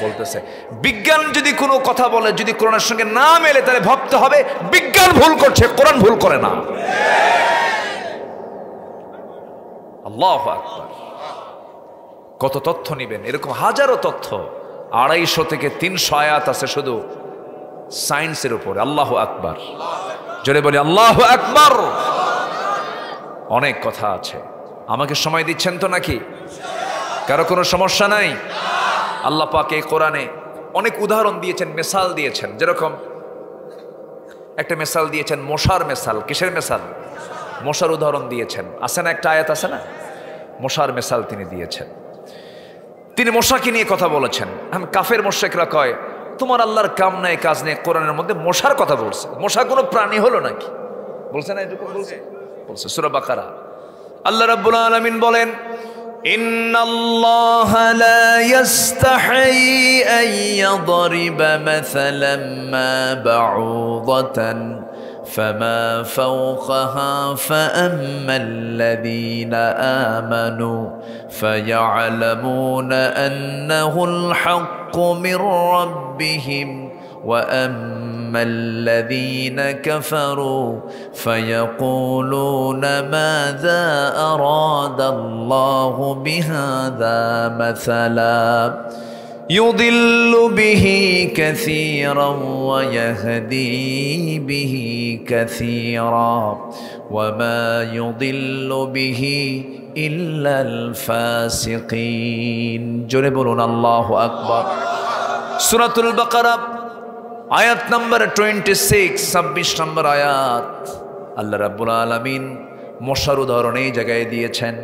বলতেছে। বিজ্ঞান যদি কোনো কথা বলে, যদি কোরআনের সঙ্গে না মেলে, তাহলে ভাবতে হবে বিজ্ঞান ভুল করছে, কোরআন ভুল করে না। আল্লাহু আকবার। কত তথ্য নিবেন? এরকম হাজারো তথ্য, 250 থেকে 300 আয়াত আছে শুধু সায়েন্সের উপরে। আল্লাহু আকবার, জোরে বলি আল্লাহু আকবার। অনেক কথা আছে। আমাকে সময় দিচ্ছেন তো নাকি? কারো কোনো সমস্যা নাই? আল্লাহ পাক এই কোরআনে অনেক উদাহরণ দিয়েছেন, মেসাল দিয়েছেন। যেরকম একটা মেসাল দিয়েছেন মশার মেসাল। কিসের মেসাল? মশার উদাহরণ দিয়েছেন। আছে না একটা আয়াত আছে না, মশার মেসাল তিনি দিয়েছেন। তিনি মশাকে নিয়ে কথা বলেছেন। এখন কাফের মুশরিকরা কয় তোমার আল্লাহর কাম নাই কাজ নেই, কোরআনের মধ্যে মশার কথা বলছে। মশা কোনো প্রাণী হলো নাকি? বলছে না? এরকম বলছে, বলছে সূরা বাকারা। আল্লাহ রাব্বুল আলামিন বলেন ইন্নাল্লাহা লা ইস্তাহি আন ইয়াদরিবা মাসালাম মা বাউদাতান ফামা ফাওকাহা ফাআম্মা আল্লাযীনা আমানু ফায়া'লামুনা আন্নাহুল হাক্কু মির রাব্বিহিম وأما الذين كفروا فيقولون ماذا أراد الله بهذا مثلا يضل به كثيرا ويهدي به كثيرا وما يضل به إلا الفاسقين جربون الله أكبر سورة البقرة আয়াত নাম্বার 26, 26 নম্বর আয়াত। আল্লাহ রাব্বুল আলামিন মশার উদাহরণ এই জায়গায় দিয়েছেন।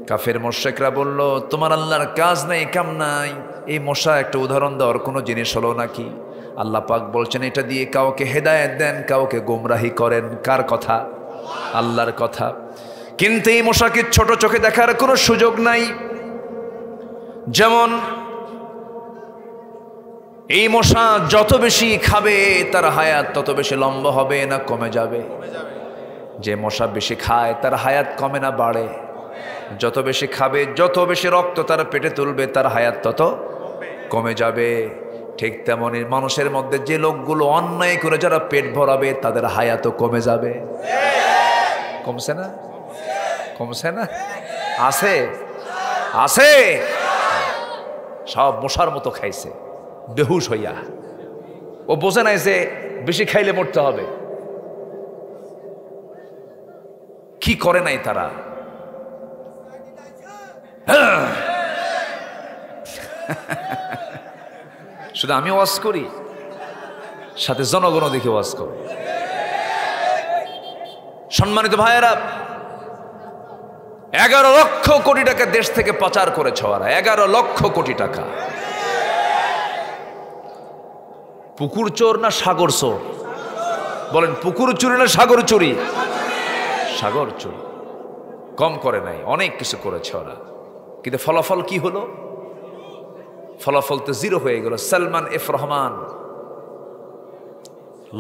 কাফের মুশরিকরা বলল, তোমার আল্লাহর কাজ নাই, কাম নাই, এই মশা একটা উদাহরণ দেওয়ার কোনো জিনিস হলো নাকি? আল্লাহ পাক বলছেন, এটা দিয়ে কাউকে হেদায়েত দেন, কাউকে গোমরাহি করেন। কার কথা? আল্লাহর কথা। কিন্তু এই মশাকে ছোট চোখে দেখার কোনো সুযোগ নাই। যেমন এই মশা যত বেশি খাবে তার হায়াত তত বেশি লম্বা হবে না কমে যাবে? যে মশা বেশি খায় তার হায়াত কমে না বাড়ে? যত বেশি খাবে, যত বেশি রক্ত তার পেটে তুলবে, তার হায়াত তত কমে যাবে। ঠিক তেমনি মানুষের মধ্যে যে লোকগুলো অন্যায় করে যারা পেট ভরাবে তাদের হায়াতও কমে যাবে। কমছে না? কমছে না? আছে আছে, সব মশার মতো খাইছে বেহুশ হইয়া। ও বোঝে নাই যে বেশি খাইলে মরতে হবে। কি করে নাই তারা? শুধু আমি ওয়াজ করি, সাথে জনগণও দেখে ওয়াজ করি। সম্মানিত ভাইয়েরা, 11 লক্ষ কোটি টাকা দেশ থেকে পাচার করেছে ওরা। 11 লক্ষ কোটি টাকা। পুকুর চোর না সাগর চোর? বলেন, পুকুর চুরি না সাগর চুরি? সাগর চুরি। কম করে নাই, অনেক কিছু করেছে ওরা। কিন্তু ফলাফল কি হলো? ফলাফল তো জিরো হয়ে গেল। সালমান এফ রহমান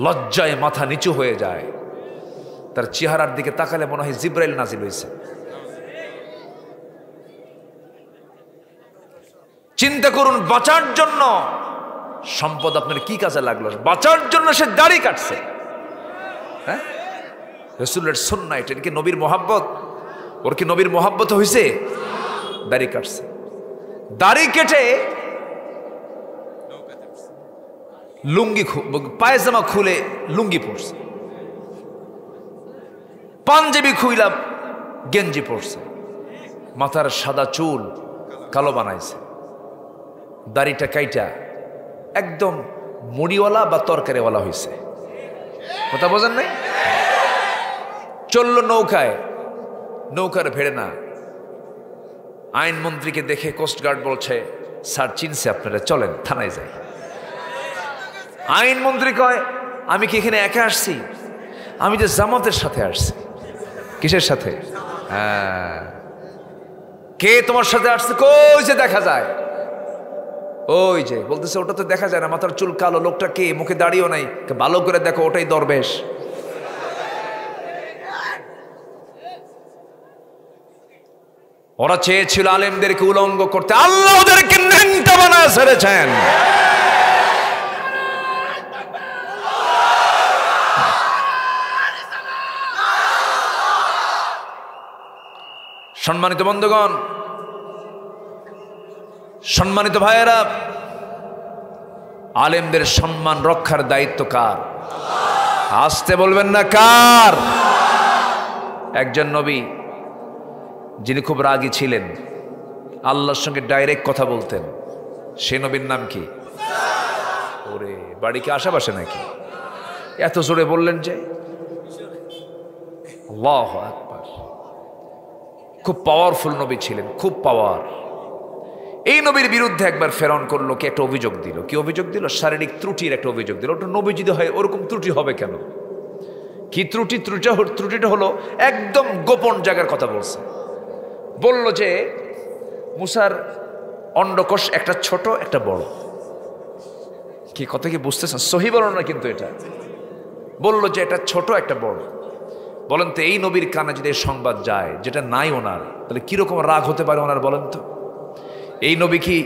লজ্জায় মাথা নিচু হয়ে যায়। তার চেহারার দিকে তাকালে মনে হয় জিব্রাইল নাজিল হয়েছে। চিন্তা করুন, বাঁচার জন্য সম্পদ আপনার কি কাজে লাগলো? বাঁচার জন্য সে দাড়ি কাটছে। হ্যাঁ, রাসূলের সুন্নাহ এটা কি নবীর মোহাব্বত? ওর কি নবীর মোহাব্বত হয়েছে? দাড়ি কাটছে। দাড়ি কেটে লুঙ্গি, পায়জামা খুলে লুঙ্গি পরছে, পাঞ্জাবি খুইলা গেঞ্জি পরছে, মাথার সাদা চুল কালো বানাইছে, দাড়িটা কাইটা একদম মুড়িওয়ালা বা তরকারিওয়ালা হয়েছে। কথা বোঝেন নাই? চললো নৌকায়, নৌকার ভেড়ে না। আইনমন্ত্রীকে দেখে কোস্টগার্ড বলছে, স্যার চিনছে আপনারা, চলেন থানায় যাই। আইনমন্ত্রী কয়, আমি কি এখানে একা আসছি? আমি যে জামাতের সাথে আসছি। কিসের সাথে? হ্যাঁ। কে তোমার সাথে আসছে? কই যে দেখা যায়? ওই যে বলতেছে, ওটা তো দেখা যায় না, মাথার চুল কালো। লোকটা কে? মুখে দাড়িও নাই, ভালো করে দেখো, ওটাই দরবেশ। ওরা চেয়েছিল আলেমদেরকে উলঙ্গ করতে, আল্লাহ ওদেরকে ন্যাংটা বানায় ছেড়েছেন। সম্মানিত বন্ধুগণ, সম্মানিত ভাইয়েরা, আলেমদের সম্মান রক্ষার দায়িত্ব কার? আসতে বলবেন না কার? একজন নবী যিনি খুব রাগী ছিলেন, আল্লাহর সঙ্গে ডাইরেক্ট কথা বলতেন, সে নবীর নাম কি? ওরে, বাড়ি কি আশেপাশে নাকি? এত জোরে বললেন যে? আল্লাহু আকবার। খুব পাওয়ারফুল নবী ছিলেন, খুব পাওয়ার। এই নবীর বিরুদ্ধে একবার ফেরাউন করলো কি, একটা অভিযোগ দিল। কি অভিযোগ দিল? শারীরিক ত্রুটির একটা অভিযোগ দিল। ওটা নবী যদি হয় ওরকম ত্রুটি হবে কেন? কি ত্রুটি? ত্রুটিটা হলো একদম গোপন জায়গার কথা বলছে। বলল যে মুসার অন্ডকোষ একটা ছোট একটা বড়। কি কথা কি বুঝতেছেন? সহি বলো না কিন্তু এটা বলল যে এটা ছোট একটা বড়। বলেন তো, এই নবীর কানে যদি সংবাদ যায় যেটা নাই ওনার, তাহলে কিরকম রাগ হতে পারে ওনার? বলেন তো। এই নবী কি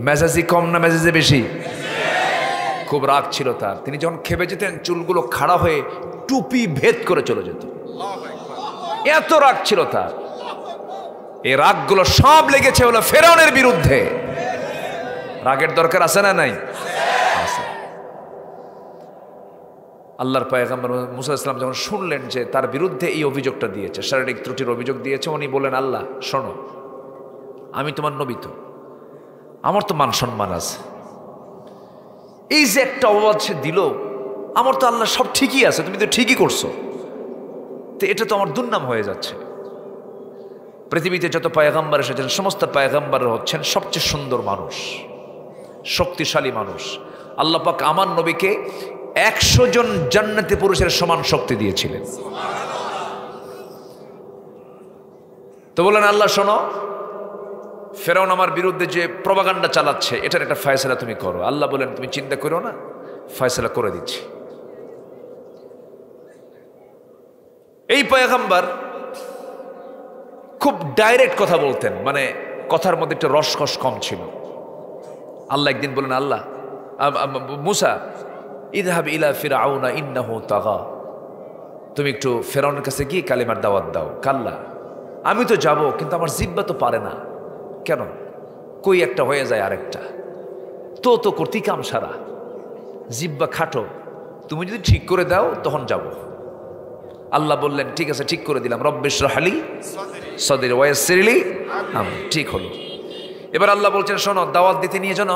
মেজাজি কম না মেজাজে বেশি? খুব রাগ ছিল তার। তিনি যখন খেপে যেতেন চুলগুলো খাড়া হয়ে টুপি ভেদ করে চলে যেত, এত রাগ ছিল তার। এই রাগগুলো সব লেগেছে হলো ফেরাউনের বিরুদ্ধে। রাগের দরকার আছে না নাই? আছে। আল্লাহর পয়গম্বর মুসা ইসলাম যখন শুনলেন যে তার বিরুদ্ধে এই অভিযোগটা দিয়েছে, শারীরিক ত্রুটির অভিযোগ দিয়েছে, উনি বললেন, আল্লাহ শোনো, আমি তোমার নবী, তো আমার তো মান সম্মান আছে। এই যে একটা অপবাদ সে দিল, আমার তো আল্লাহ সব ঠিকই আছে, তুমি তো ঠিকই করছো, তো এটা তো আমার দুর্নাম হয়ে যাচ্ছে। পৃথিবীতে যত পয়গম্বর এসেছেন সমস্ত পয়গম্বর হচ্ছেন সবচেয়ে সুন্দর মানুষ, শক্তিশালী মানুষ। আল্লাহ পাক আমার নবীকে 100 জন জান্নাতি পুরুষের সমান শক্তি দিয়েছিলেন। তো বললেন আল্লাহ শোনো, ফেরাউন আমার বিরুদ্ধে যে প্রপাগান্ডা চালাচ্ছে এটার একটা ফয়সালা তুমি করো। আল্লাহ বলেন তুমি চিন্তা করো না, ফয়সালা করে দিচ্ছি। এই পয়গম্বর খুব ডাইরেক্ট কথা বলতেন, মানে কথার মধ্যে একটা রসকস কম ছিল। আল্লাহ একদিন বলেন, আল্লাহ মুসা ইযহাব ইলা ফিরআউনা ইন্নাহু তাগা, তুমি একটু ফেরাউনের কাছে গিয়ে কালিমার দাওয়াত দাও। কাল্লা, আমি তো যাব কিন্তু আমার জিহ্বা তো পারে না। কেন? কই একটা হয়ে যায় আরেকটা, তো করতে কাম সারা, জিহ্বা খাটো, তুমি যদি ঠিক করে দাও তখন যাব। আল্লাহ বললেন ঠিক আছে, ঠিক করে দিলাম। রব্বিশরাহ লি সাদরি ওয়া ইয়াসসির লি আমরি, ঠিক হলো। এবার আল্লাহ বলছেন শোনো, দাওয়াত দিতে নিয়ে যেন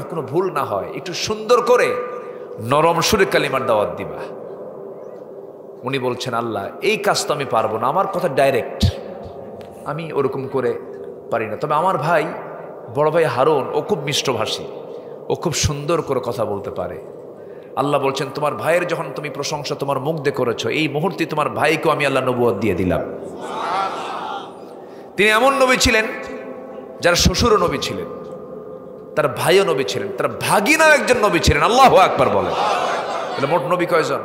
কোনো ভুল না হয়, একটু সুন্দর করে নরম সুরে কালিমার দাওয়াত দিবা। উনি বলছেন আল্লাহ এই কাজ তো আমি পারবো না, আমার কথা ডাইরেক্ট, আমি ওরকম করে পারি না। তবে আমার ভাই, বড় ভাই হারুন, ও খুব মিষ্টভাষী, ও খুব সুন্দর করে কথা বলতে পারে। আল্লাহ বলছেন তোমার ভাইয়ের যখন তুমি প্রশংসা তোমার মুখ দিয়ে করেছো, এই মুহূর্তে তোমার ভাইকেও আমি আল্লাহ নবুয়ত দিয়ে দিলাম। তিনি এমন নবী ছিলেন যার শ্বশুরও নবী ছিলেন, তার ভাইও নবী ছিলেন, তার ভাগিনাও একজন নবী ছিলেন। আল্লাহু আকবার বলেন। তাহলে মোট নবী কয়জন?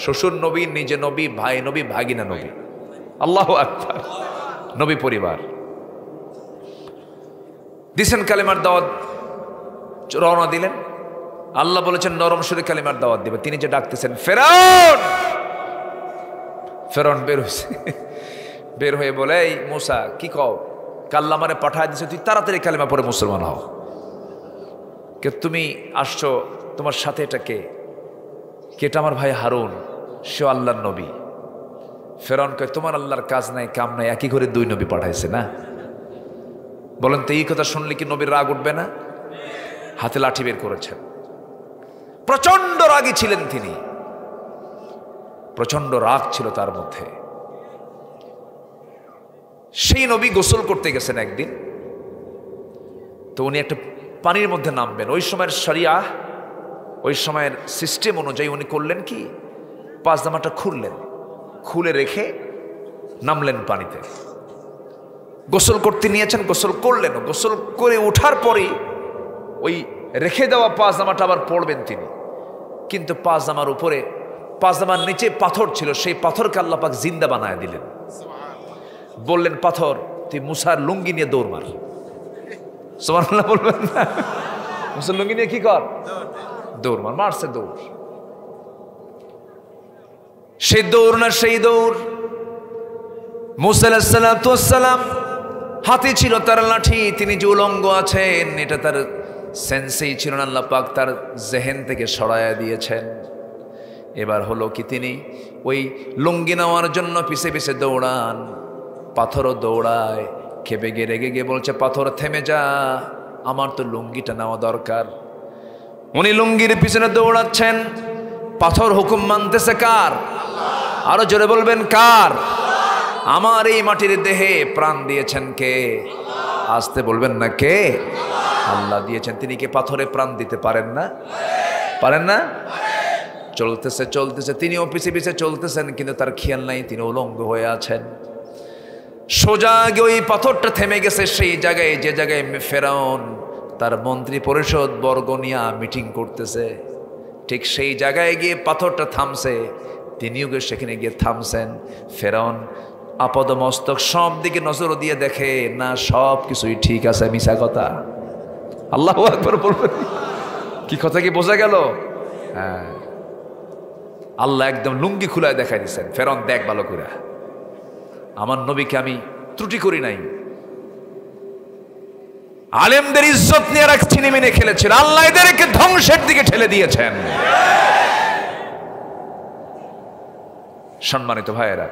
শ্বশুর নবী, নিজে নবী, ভাই নবী, ভাগিনা নবী। আল্লাহু আকবার। নবী পরিবার দিছেন, কালিমার দাওয়াত রওনা দিলেন। আল্লাহ বলেছেন নরম সুরে কালিমার দাওয়াত দিবে। তিনি যে ডাকতেছেন ফেরাউন, ফেরাউন বের হয়েছে, বের হয়ে বলে এই মুসা কি কও, কাল্লা মানে পাঠায় দিছে, তুই তাড়াতাড়ি কালিমা পড়ে মুসলমান হও। কে তুমি আসছো, তোমার সাথে এটা কে? কেটা আমার ভাই হারুন, সে আল্লাহর নবী। ফেরাউন কয় তোমার আল্লাহর কাজ নাই কাম নাই, একই করে 2 নবী পাঠাইছে না? বলেন তো এই কথা শুনলে কি নবীর রাগ উঠবে না? হাতে লাঠি বের করেছেন, প্রচন্ড রাগী ছিলেন তিনি, প্রচন্ড রাগ ছিল তার মধ্যে। সেই নবী গোসল করতে গেছেন একদিন, তো উনি একটা পানির মধ্যে নামবেন। ওই সময়ের শরিয়া, ওই সময়ের সিস্টেম অনুযায়ী উনি করলেন কি, পায়জামাটা খুললেন, খুলে রেখে নামলেন পানিতে। গোসল করতে নিয়েছেন, গোসল করলেন, গোসল করে ওঠার পরেই ওই রেখে দেওয়া পায়জামাটা আবার পড়বেন তিনি। কিন্তু পায়জামার উপরে, পায়জামার নিচে পাথর ছিল, সেই পাথরকে আল্লাহ পাক জিন্দা বানায় দিলেন। বললেন পাথর তুই মুসার লুঙ্গি নিয়ে দৌড় মার। সুবহানাল্লাহ বলবেন না? মুসার লুঙ্গি নিয়ে কি কর? দৌড় মার। মারছে দৌড়। সেই দৌড় না সেই দৌড়। মুসা আলাইহিস সালাতু ওয়াস সালাম হাতে ছিল তার লাঠি, তিনি যে উলঙ্গ আছেন এটা তার সেন্সেই ছিল না, আল্লাহ পাক তার জেহেন থেকে সরায়া দিয়েছেন। এবার হলো কি, তিনি ওই লুঙ্গি নেওয়ার জন্য পিছে পিছে দৌড়ান, পাথরও দৌড়ায়, খেপে গিয়ে রেগে গিয়ে বলছে পাথর থেমে যা, আমার তো লুঙ্গিটা নেওয়া দরকার। উনি লুঙ্গির পিছনে দৌড়াচ্ছেন, পাথর হুকুম মানতেছে কার? আরো জোরে বলবেন কার? আমার এই মাটির দেহে প্রাণ দিয়েছেন কে? আসতে বলবেন না কে? আল্লাহ দিয়েছেন। তিনি কি পাথরে প্রাণ দিতে পারেন না? পারেন না? চলতেছে চলতেছে, তিনিও পিছে পিছে চলতেছেন, কিন্তু তার খেয়াল নাই তিনি উলঙ্গ হয়ে আছেন। সোজা গিয়ে ওই পাথরটা থেমে গেছে সেই জায়গায়, যে জায়গায় ফেরাউন তার মন্ত্রী পরিষদ বর্গ নিয়ে মিটিং করতেছে, ঠিক সেই জায়গায় গিয়ে পাথরটা থামছে। তিনিও সেখানে গিয়ে থামছেন। ফেরাউন আপদ মস্তক সব দিকে নজর দিয়ে দেখে না, সব কিছুই ঠিক আছে, মিছা কথা। আল্লাহু আকবার বলবেন। কি কথা কি বোঝা গেল? হ্যাঁ, আল্লাহ একদম লুঙ্গি খুলায় দেখাই দিচ্ছেন, ফেরাউন দেখ ভালো করে, আমার নবীকে আমি ত্রুটি করি নাই। আলেমদের ইজ্জত নিয়ে এক ছিনিমিনি খেলেছেন, আল্লাহ এদেরকে ধ্বংসের দিকে ঠেলে দিয়েছেন। সম্মানিত ভাইয়েরা,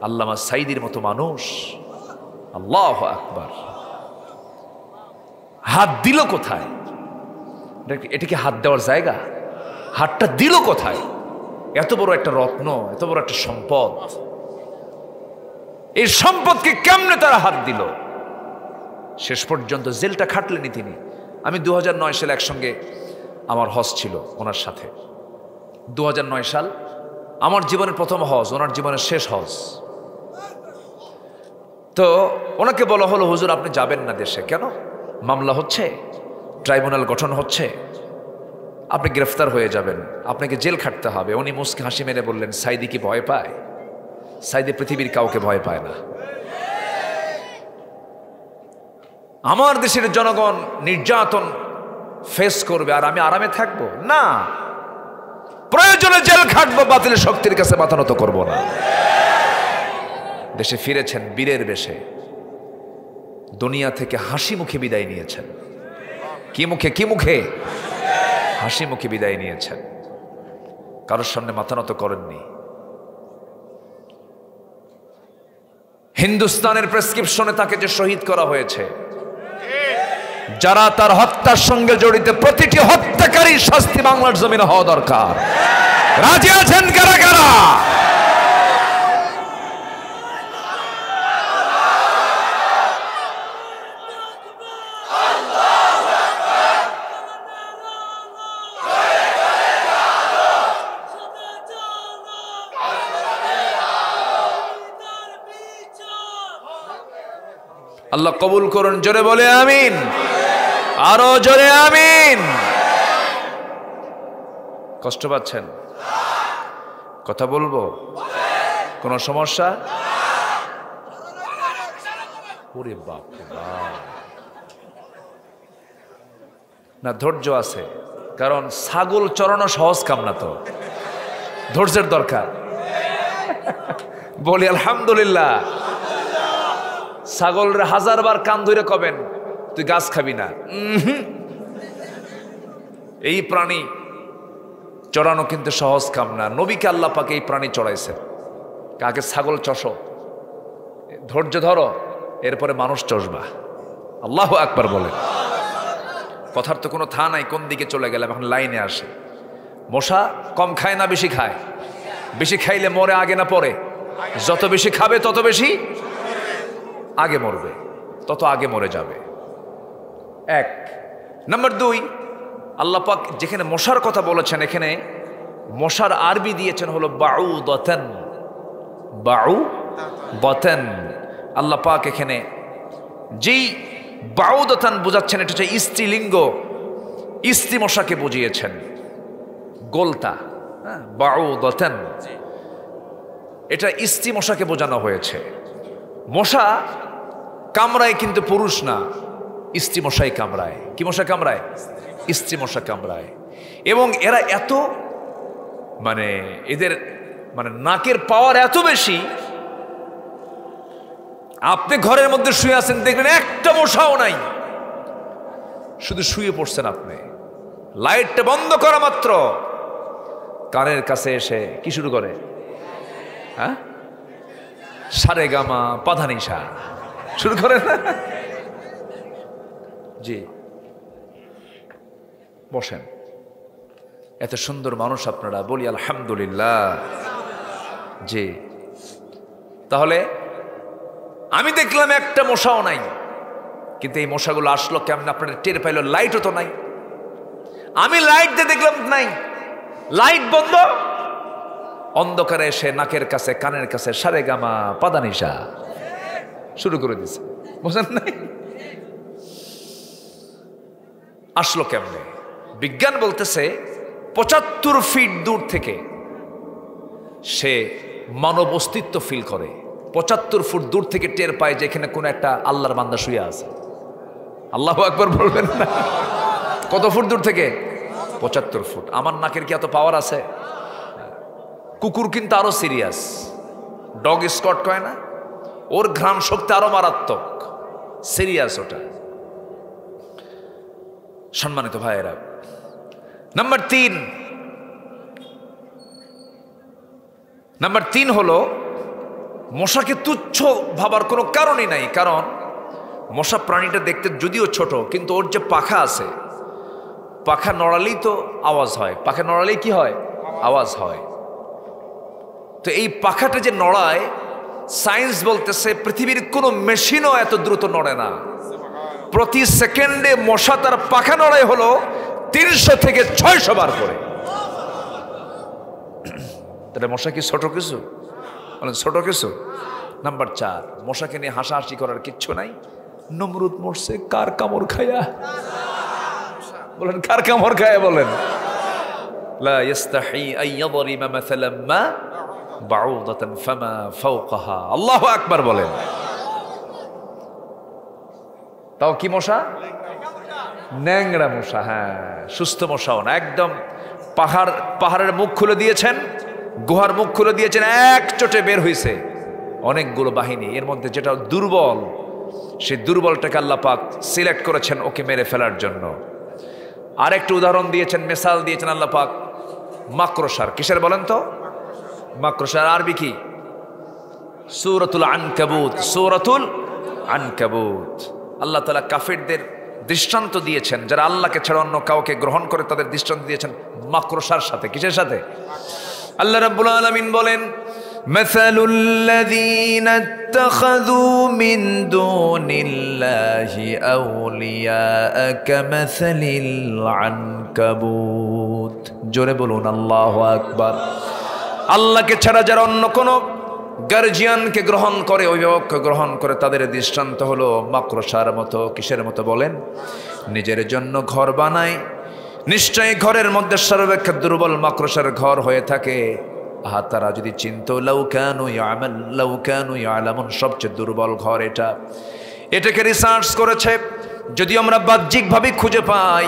আল্লামা সাইদির মতো মানুষ, আল্লাহু আকবার, হাত দিল কোথায়? এটা কি হাত দেওয়ার জায়গা? হাতটা দিল কোথায়? এত বড় একটা রত্ন, এত বড় একটা সম্পদ, এই সম্পদকে কেমনে তারা হাত দিল? শেষ পর্যন্ত জেলটা খাটলেনি তিনি। আমি 2009 সালে একসঙ্গে আমার হজ ছিল ওনার সাথে। 2009 সাল আমার জীবনের প্রথম হজ, ওনার জীবনের শেষ হজ। তো ওনাকে বলা হলো, হুজুর আপনি যাবেন না দেশে। কেন? মামলা হচ্ছে, ট্রাইব্যুনাল গঠন হচ্ছে, আপনি গ্রেফতার হয়ে যাবেন, আপনাকে জেল খাটতে হবে। উনি মুস্কি হাসি মেরে বললেন, সাইদি কি ভয় পায়? সাইদি পৃথিবীর কাউকে ভয় পায় না। আমার দেশের জনগণ নির্যাতন ফেস করবে আর আমি আরামে থাকবো না। প্রয়োজনে জেল খাটবো, বাতিলের শক্তির কাছে মাথা নত করবো না। দেশে ফিরেছেন বীরের বেশে, দুনিয়া থেকে হাসি মুখে বিদায় নিয়েছেন। কি মুখে? হাসি মুখে বিদায় নিয়েছেন। কারোর সামনে মাথা নত করেননি। হিন্দুস্তানের প্রেসক্রিপশনে তাকে যে শহীদ করা হয়েছে, যারা তার হত্যার সঙ্গে জড়িত, প্রতিটি হত্যাকারী শাস্তি বাংলার জমিনে হওয়া দরকার। রাজি আছেন কারা কারা? আল্লাহ কবুল করুন। জোরে বলে আমিন, আরো জোরে আমিন। কষ্ট পাচ্ছেন? কথা বলবো? কোনো সমস্যা? ওরে বাপ রে বাপ। না, ধৈর্য আছে, কারণ ছাগল চড়ানো সহজ কাম না, তো ধৈর্যের দরকার। বলি আলহামদুলিল্লাহ। ছাগলরে 1000 বার কান ধরে কবেন তুই গাছ খাবি না। এই প্রাণী চড়ানো কিন্তু সহজ কাম না। নবীকে আল্লাহ পাকে এই প্রাণী চড়াইছে। কাকে? ছাগল চষো, ধৈর্য ধরো, এরপরে মানুষ চষবা। আল্লাহু আকবার বলে। কথার তো কোনো থা নাই, কোন দিকে চলে গেলাম, এখন লাইনে আসে। মশা কম খায় না বেশি খায়? বেশি খাইলে মরে আগে না পরে? যত বেশি খাবে তত বেশি আগে মরবে, তত আগে মরে যাবে। 1 নাম্বার 2, আল্লাহ পাক যেখানে মশার কথা বলেছেন, এখানে মশার আরবি দিয়েছেন হলো বাউদাতান। বাউদাতান আল্লাহ পাক এখানে যেই বাউদাতান বোঝাচ্ছেন, এটা হচ্ছে স্ত্রীলিঙ্গ, স্ত্রী মশাকে বুঝিয়েছেন। গোলতা, বাউদাতান, এটা স্ত্রী মশাকে বোঝানো হয়েছে। মশা কামড়ায় কিন্তু পুরুষ না, স্ত্রী মশাই কামড়ায়। কি মশা কামড়ায়? স্ত্রী মশা কামড়ায়। এবং এরা এত এদের নাকের পাওয়ার এত বেশি, আপনি ঘরের মধ্যে শুয়ে আছেন, দেখবেন একটা মশাও নাই, শুধু শুয়ে পড়ছেন আপনি। লাইটটা বন্ধ করা মাত্র কানের কাছে এসে কি শুরু করে? হ্যাঁ, সারে গামা পাধানিসা শুরু করে না? জি, বসেন। এত সুন্দর মানুষ আপনারা, বলি আলহামদুলিল্লাহ। জি, তাহলে আমি দেখলাম একটা মশাও নাই, কিন্তু এই মশাগুলো আসলো কেমন? আপনারা টের পাইলো? লাইটও তো নাই। আমি লাইট দিয়ে দেখলাম নাই, লাইট বন্ধ, অন্ধকারে এসে নাকের কাছে কানের কাছে সারে গামা পাদানিসা শুরু করে দিছে। বুঝলেন নাই? আসলো কেমনে? বিজ্ঞান বলতেছে 75 ফিট দূর থেকে সে মানব অস্তিত্ব ফিল করে। 75 ফুট দূর থেকে টের পায় যে এখানে কোন একটা আল্লাহর বান্দা শুয়ে আছে। আল্লাহু আকবার বলবেন না? কত ফুট দূর থেকে? 75 ফুট। আমার নাকের কি এত পাওয়ার আছে? কুকুর কিন্তু আরো সিরিয়াস, ডগ স্কট কয় না, ওর ঘ্রাণ শক্তি আরো মারাত্মক, সিরিয়াস ওটা। সম্মানিত ভাইয়েরা, নাম্বার 3 হলো মশাকে তুচ্ছ ভাবার কোনো কারণই নাই। কারণ মশা প্রাণীটা দেখতে যদিও ছোট, কিন্তু ওর যে পাখা আছে, পাখা নড়ালেই তো আওয়াজ হয়। পাখা নড়ালেই কি হয়? আওয়াজ হয়। তো এই পাখাটা যে নড়ায়, সায়েন্স বলতেছে পৃথিবীর কোনো মেশিনও এত দ্রুত নড়ে না। প্রতি সেকেন্ডে মশা তার পাখা নড়াই হলো 300 থেকে 600 বার করে। তাহলে মশা কি ছোট কিছু? বলেন ছোট কিছু? নাম্বার 4, মশাকে নিয়ে হাসাহাসি করার কিচ্ছু নাই। নমরুদ মরছে কার কামড় খায়া? বলেন কার কামড় খায়া? বলেন লা ইস্তাহি আইয়াদরিবা মাসালাম মা বাউদাতান ফামা ফাওকাহা। আল্লাহু আকবার বলেন। তাও কি মশা? ন্যাংরা মশা। হ্যাঁ, সুস্থ মশাও না, একদম পাহাড়ের মুখ খুলে দিয়েছেন, গুহার মুখ খুলে দিয়েছেন, এক চোটে বের হয়েছে অনেকগুলো বাহিনী। এর মধ্যে যেটা দুর্বল, সেই দুর্বলটাকে আল্লাহ পাক সিলেক্ট করেছেন ওকে মেরে ফেলার জন্য। আরেকটু উদাহরণ দিয়েছেন, মিসাল দিয়েছেন আল্লাহ পাক মাকড়সার। কিসের বলেন তো? মাকড়সার আরবি কি? সূরাতুল আনকাবুত। সূরাতুল আনকাবুত। আল্লাহ তাআলা কাফিরদের দৃষ্টান্ত দিয়েছেন, যারা আল্লাহকে ছাড়া অন্য কাউকে গ্রহণ করে তাদের দৃষ্টান্ত দিয়েছেন মাকড়সার সাথে। কিসের সাথে? আল্লাহ রাব্বুল আলামিন বলেন মাসালুল লাযীনা ইত্তাখাযু মিন দুনিল্লাহি আউলিয়া কামাসালিল আনকাবুত। জোরে বলুন আল্লাহু আকবার। আল্লাহকে ছাড়া যারা অন্য কোনো গার্জিয়ানকে গ্রহণ করে, অভিভাবককে গ্রহণ করে, তাদের দৃষ্টান্ত হলো মাকড়সার মতো। কিসের মতো বলেন? নিজের জন্য ঘর বানায়, নিশ্চয়ই ঘরের মধ্যে সর্বাপেক্ষা দুর্বল মাকড়সার ঘর হয়ে থাকে। তারা যদি চিন্ত লাউ কানু ইয়ালামুন, সবচেয়ে দুর্বল ঘর এটা। এটাকে রিসার্চ করেছে, যদি আমরা বাহ্যিকভাবে খুঁজে পাই,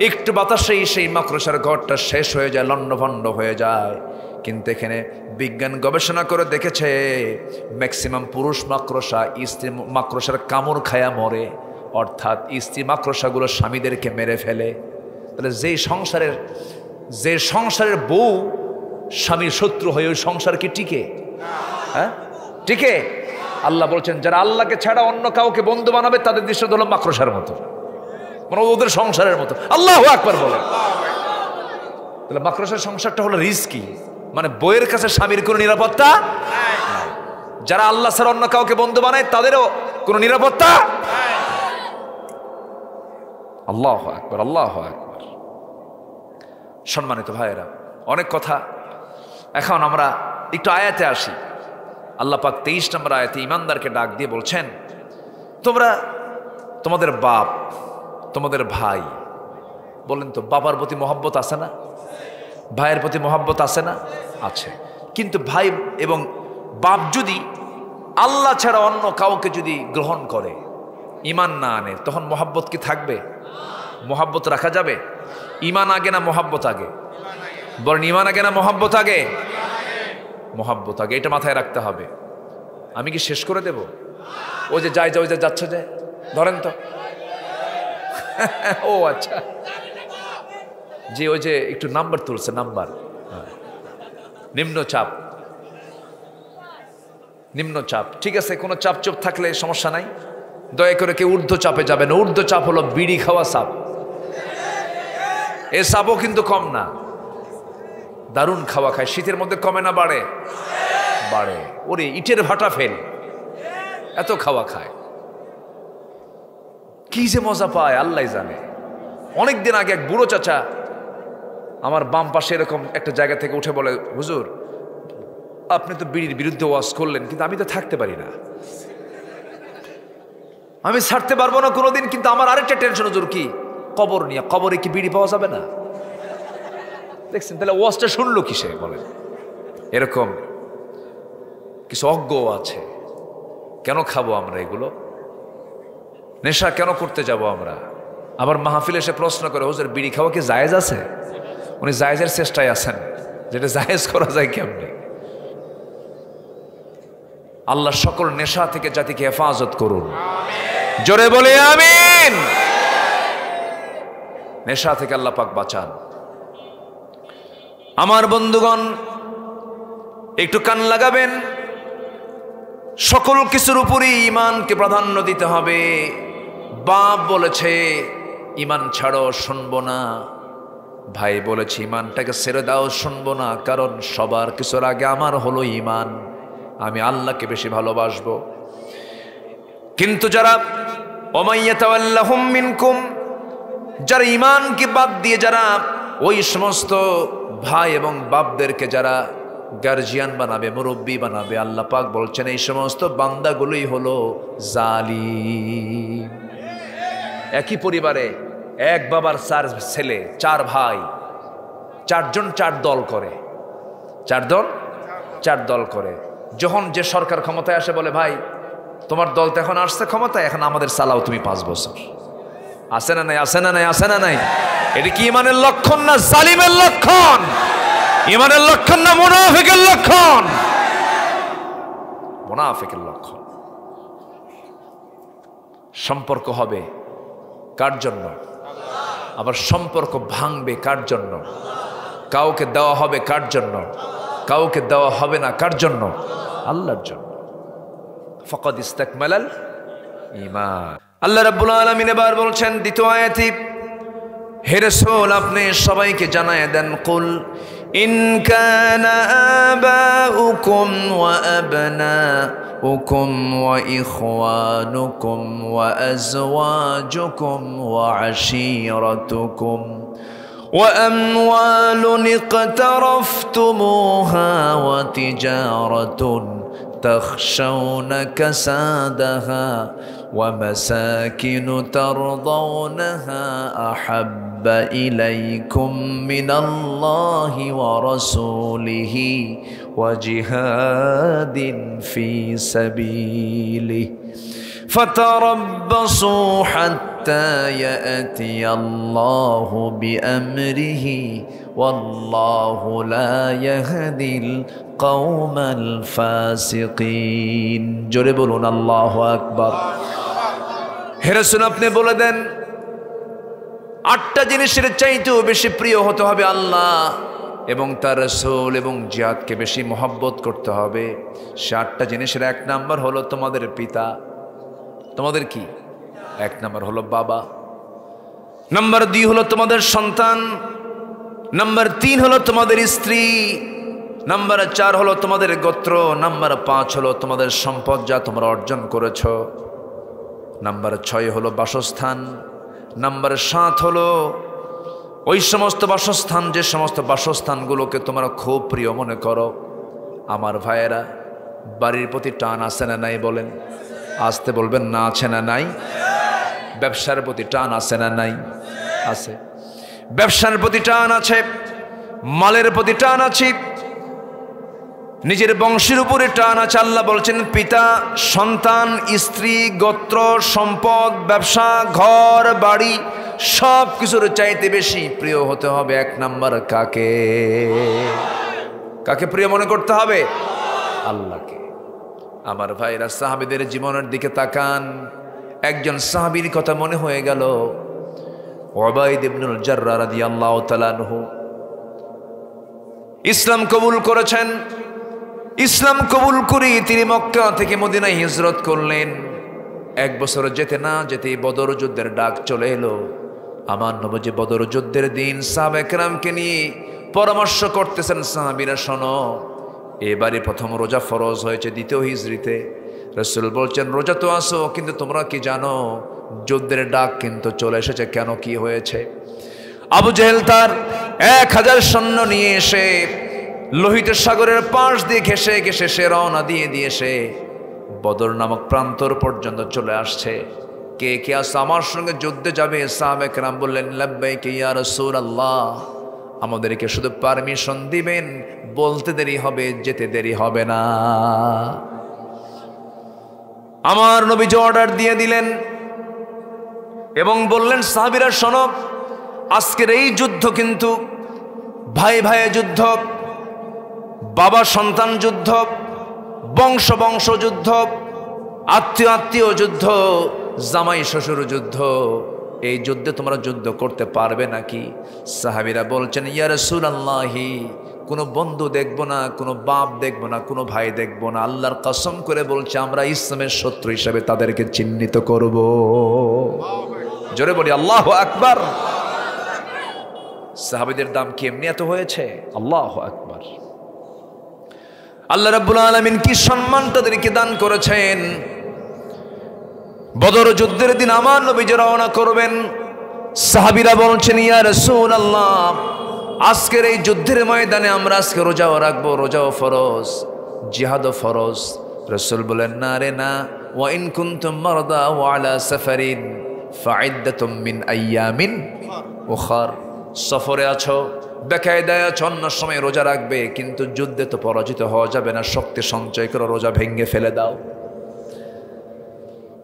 একটু বাতাসেই সেই মাকড়সার ঘরটা শেষ হয়ে যায়, লণ্ডভণ্ড হয়ে যায়। কিন্তু এখানে বিজ্ঞান গবেষণা করে দেখেছে ম্যাক্সিমাম পুরুষ মাকড়সা স্ত্রী মাকড়সার কামড় খায়া মরে, অর্থাৎ স্ত্রী মাকড়সাগুলো স্বামীদেরকে মেরে ফেলে। তাহলে যে সংসারের বউ স্বামীর শত্রু হয়ে, ওই সংসার কি টিকে? হ্যাঁ, টিকে? আল্লাহ বলছেন যারা আল্লাহকে ছাড়া অন্য কাউকে বন্ধু বানাবে তাদের দৃষ্টান্ত হলো মাকড়সার মতো, মানে ওদের সংসারের মতো। আল্লাহু আকবার বলেন। তাহলে মাকড়সার সংসারটা হলো রিস্কি, মানে বইয়ের কাছে স্বামীর কোনো নিরাপত্তা নাই। যারা আল্লাহ ছাড়া অন্য কাউকে বন্ধু বানায় তাদেরও কোনো নিরাপত্তা। আল্লাহু আকবার, আল্লাহু আকবার। সম্মানিত ভাইয়েরা, অনেক কথা, এখন আমরা একটু আয়াতে আসি। আল্লাহ পাক 23 নম্বর আয়াতে ইমানদারকে ডাক দিয়ে বলছেন, তোমরা তোমাদের বাপ, তোমাদের ভাই, বলেন তো বাবার প্রতি মহব্বত আছে না? ভাইয়ের প্রতি মহব্বত আছে না? আছে। কিন্তু ভাই এবং বাপ যদি আল্লাহ ছাড়া অন্য কাউকে যদি গ্রহণ করে, ঈমান না আনে, তখন মহব্বত কি থাকবে? মহব্বত রাখা যাবে? ঈমান আগে না মহব্বত আগে? বলেন ঈমান আগে না মহব্বত আগে? মহব্বত আগে, এটা মাথায় রাখতে হবে। আমি কি শেষ করে দেব? ওই যে যাই, ওই যে যাচ্ছে, যে ধরেন তো। ও আচ্ছা, যে ওই যে একটু নাম্বার তুলছে, নাম্বার নিম্নচাপ, নিম্নচাপ। ঠিক আছে, কোনো চাপ চোপ থাকলে সমস্যা নাই, দয়া করে কেউ ঊর্ধ্ব চাপে যাবে না। ঊর্ধ্ব চাপ হলো বিড়ি খাওয়া সাপ। এ সাপও কিন্তু কম না, দারুণ খাওয়া খায়। শীতের মধ্যে কমে না বাড়ে? বাড়ে। ওরে ইটের ভাটা ফেল, এত খাওয়া খায়, কি যে মজা পায় আল্লাহ জানে। অনেকদিন আগে এক বুড়ো চাচা আমার বাম পাশে এরকম একটা জায়গা থেকে উঠে বলে, হুজুর আপনি তো বিড়ির বিরুদ্ধে ওয়াজ করলেন, কিন্তু আমি তো থাকতে পারি না, আমি ছাড়তে পারবো না কোনোদিন। কিন্তু আমার আরেকটা টেনশন, হুজুর কি কবর নিয়ে, কবরে কি বিড়ি পাওয়া যাবে না? দেখছেন, তাহলে ওয়াজটা শুনলো কিসে বলেন? এরকম কিছু অজ্ঞ আছে। কেন খাবো আমরা এগুলো? নেশা কেন করতে যাব আমরা? আবার মাহফিল এসে প্রশ্ন করে, হুজুর বিড়ি খাওয়া কি জায়েজ আছে? উনি জায়েজের চেষ্টায় আছেন, যেটা জায়েজ করা যায় কেমনি। আল্লাহ সকল নেশা থেকে জাতিকে হেফাজত করুন, জোরে বলে আমিন। নেশা থেকে আল্লাহ পাক বাঁচান। আমার বন্ধুগণ একটু কান লাগাবেন, সকল কিছুর উপরই ঈমানকে প্রাধান্য দিতে হবে। বাপ বলেছে ঈমান ছাড়ো, শুনবো না। ভাই বলেছে ঈমানটাকে ছেড়ে দাও, শুনবো না। কারণ সবার কিছুর আগে আমার হলো ঈমান। আমি আল্লাহকে বেশি ভালোবাসবো। কিন্তু যারা ওমাইয়াতাওয়াল্লাহুম মিনকুম, যারা ঈমানকে বাদ দিয়ে যারা ওই সমস্ত ভাই এবং বাপদেরকে যারা গার্জিয়ান বানাবে, মুরব্বী বানাবে, আল্লাহ পাক বলছেন এই সমস্ত বান্দাগুলোই হলো জালিম। একই পরিবারে এক বাবার 4 ছেলে, 4 ভাই, 4 জন 4 দল করে, 4 দল করে। যখন যে সরকার ক্ষমতায় আসে বলে ভাই তোমার দল তো এখন আসছে ক্ষমতায়, এখন আমাদের চালাও তুমি 5 বছর। আসে না নাই, আসে না নাই, আসে না নাই? এটা কি ইমানের লক্ষণ না জালিমের লক্ষণ? ইমানের লক্ষণ না মুনাফিকের লক্ষণ? মুনাফিকের লক্ষণ। সম্পর্ক হবে কার জন্য? আবার সম্পর্ক ভাঙবে কার জন্য? কাউকে দেওয়া হবে কার জন্য? কাউকে দেওয়া হবে না কার জন্য? আল্লাহর জন্য। ফাকাদ ইস্তাকমালাল ঈমান। আল্লাহ রাব্বুল আলামিন এবার বলছেন দ্বিতীয় আয়াতে, হে রাসূল আপনি সবাইকে জানায় দেন, কুল ইন কানা আবাউকুম ওয়া আবনাউকুম ওয়া ইখওয়ানুকুম ওয়া আজওয়াজুকুম ওয়া আশীরাতুকুম وأموال اقترفتموها وتجارة تخشون كسادها ومساكن ترضونها أحب إليكم من الله ورسوله وجهاد في سبيله فتربصوا حتى يأتي الله بأمره والله لا يهدي القوم الفاسقين। জোরে বলুন আল্লাহু আকবার। হে রাসূল আপনি বলে দেন 8টা জিনিসের চাইতেও বেশি প্রিয় হতে হবে আল্লাহ এবং তার রাসূল এবং জিহাদকে বেশি মহব্বত করতে হবে। সে 8টা জিনিসের 1 নাম্বার হলো তোমাদের পিতা। তোমাদের কি? 1 নাম্বার হলো বাবা, নাম্বার 2 হলো তোমাদের সন্তান, নাম্বার 3 হলো তোমাদের স্ত্রী, নাম্বার 4 হলো তোমাদের গোত্র, নাম্বার 5 হলো তোমাদের সম্পদ যা তোমরা অর্জন করেছ, নাম্বার 6 হলো বাসস্থান, নাম্বার 7 হলো ওই সমস্ত বাসস্থান যে সমস্ত বাসস্থানগুলোকে তোমরা খুব প্রিয় মনে করো। আমার ভাইয়েরা, বাড়ির প্রতি টান আছে না নাই বলেন? আসতে বলবেন না, আছে না নাই? ব্যবসার প্রতি টান আছে না নাই? আছে। ব্যবসার প্রতি টান আছে, মালের প্রতি টান আছে, নিজের বংশের উপরে টান আছে। আল্লাহ বলছেন পিতা, সন্তান, স্ত্রী, গোত্র, সম্পদ, ব্যবসা, ঘর বাড়ি সব কিছুর চাইতে বেশি প্রিয় হতে হবে 1 নাম্বার কাকে? কাকে প্রিয় মনে করতে হবে? আল্লাহকে। আমার ভাইরা, সাহাবীদের জীবনের দিকে তাকান। একজন সাহাবীর কথা মনে হয়ে গেল, উবাইদ ইবনুল জাররাহ রাদিয়াল্লাহু তাআলা আনহু। ইসলাম কবুল করেছেন। ইসলাম কবুল করে তিনি মক্কা থেকে মদিনায় হিজরত করলেন। 1 বছর যেতে না যেতেই বদর যুদ্ধের ডাক চলে এলো। আমার নবী বদর যুদ্ধের দিন সাহাবায়ে কেরামকে নিয়ে পরামর্শ করতেছেন, সাহাবীরা শোনো, এবারে প্রথম রোজা ফরজ হয়েছে 2য় হিজরিতে। রাসূল বলছেন রোজা তো আসো, কিন্তু তোমরা কি জানো যুদ্ধের ডাক কিন্তু চলে এসেছে। কেন, কি হয়েছে? আবু জেহেল তার 1000 সৈন্য নিয়ে এসে লোহিত সাগরের পাশ দিয়ে ঘেসে ঘেসে সে রওনা দিয়ে সে বদর নামক প্রান্তর পর্যন্ত চলে আসছে। কে কে আছে আমার সঙ্গে যুদ্ধে যাবে? সাহাবায়ে কেরাম বললেন লাব্বাইক ইয়া রাসূলুল্লাহ, আমাদেরকে শুধু পারমিশন দিবেন, বলতে দেরি হবে, যেতে দেরি হবে না। আমার নবীজি অর্ডার দিয়ে দিলেন এবং বললেন সাহাবীরা শোনো, আজকের এই যুদ্ধ কিন্তু ভাই ভাইয়ে যুদ্ধ, বাবা সন্তান যুদ্ধ, বংশ বংশ যুদ্ধ, আত্মীয় আত্মীয় যুদ্ধ, জামাই শ্বশুর যুদ্ধ। এই যুদ্ধে তোমরা যুদ্ধ করতে পারবে নাকি? সাহাবীরা বলছেন ইয়া রাসূলুল্লাহি, কোনো বন্ধু দেখবো না, কোনো বাপ দেখবো না, কোনো ভাই দেখবো না। আল্লাহর কসম করে বলছে আমরা ইসলামের শত্রু হিসেবে তাদেরকে চিহ্নিত করব। জোরে বলি আল্লাহু আকবার। সাহাবীদের দাম কি এমনি এত হয়েছে? আল্লাহু আকবার। আল্লাহ রাব্বুল আলামিন কি সম্মান তাদেরকে দান করেছেন। বদর যুদ্ধের দিন আমার নবীজি রওনা করবেন, সাহাবীরা বলছেন ইয়া রাসূলুল্লাহ, আজকের এই যুদ্ধের ময়দানে আমরা আজকে রোজাও রাখবো, রোজাও ফরজ, জিহাদও ফরজ। রাসূল বলেন না রে না, ওয়া ইন কুনতুম মারদা ওয়া আলা সাফারিন ফাইদ্দাতুম মিন আইয়ামিন উখার। সফরে আছো, বেকায়দায় আছো, অন্য সময় রোজা রাখবে, কিন্তু যুদ্ধে তো পরাজিত হওয়া যাবে না, শক্তি সঞ্চয় করে রোজা ভেঙে ফেলে দাও।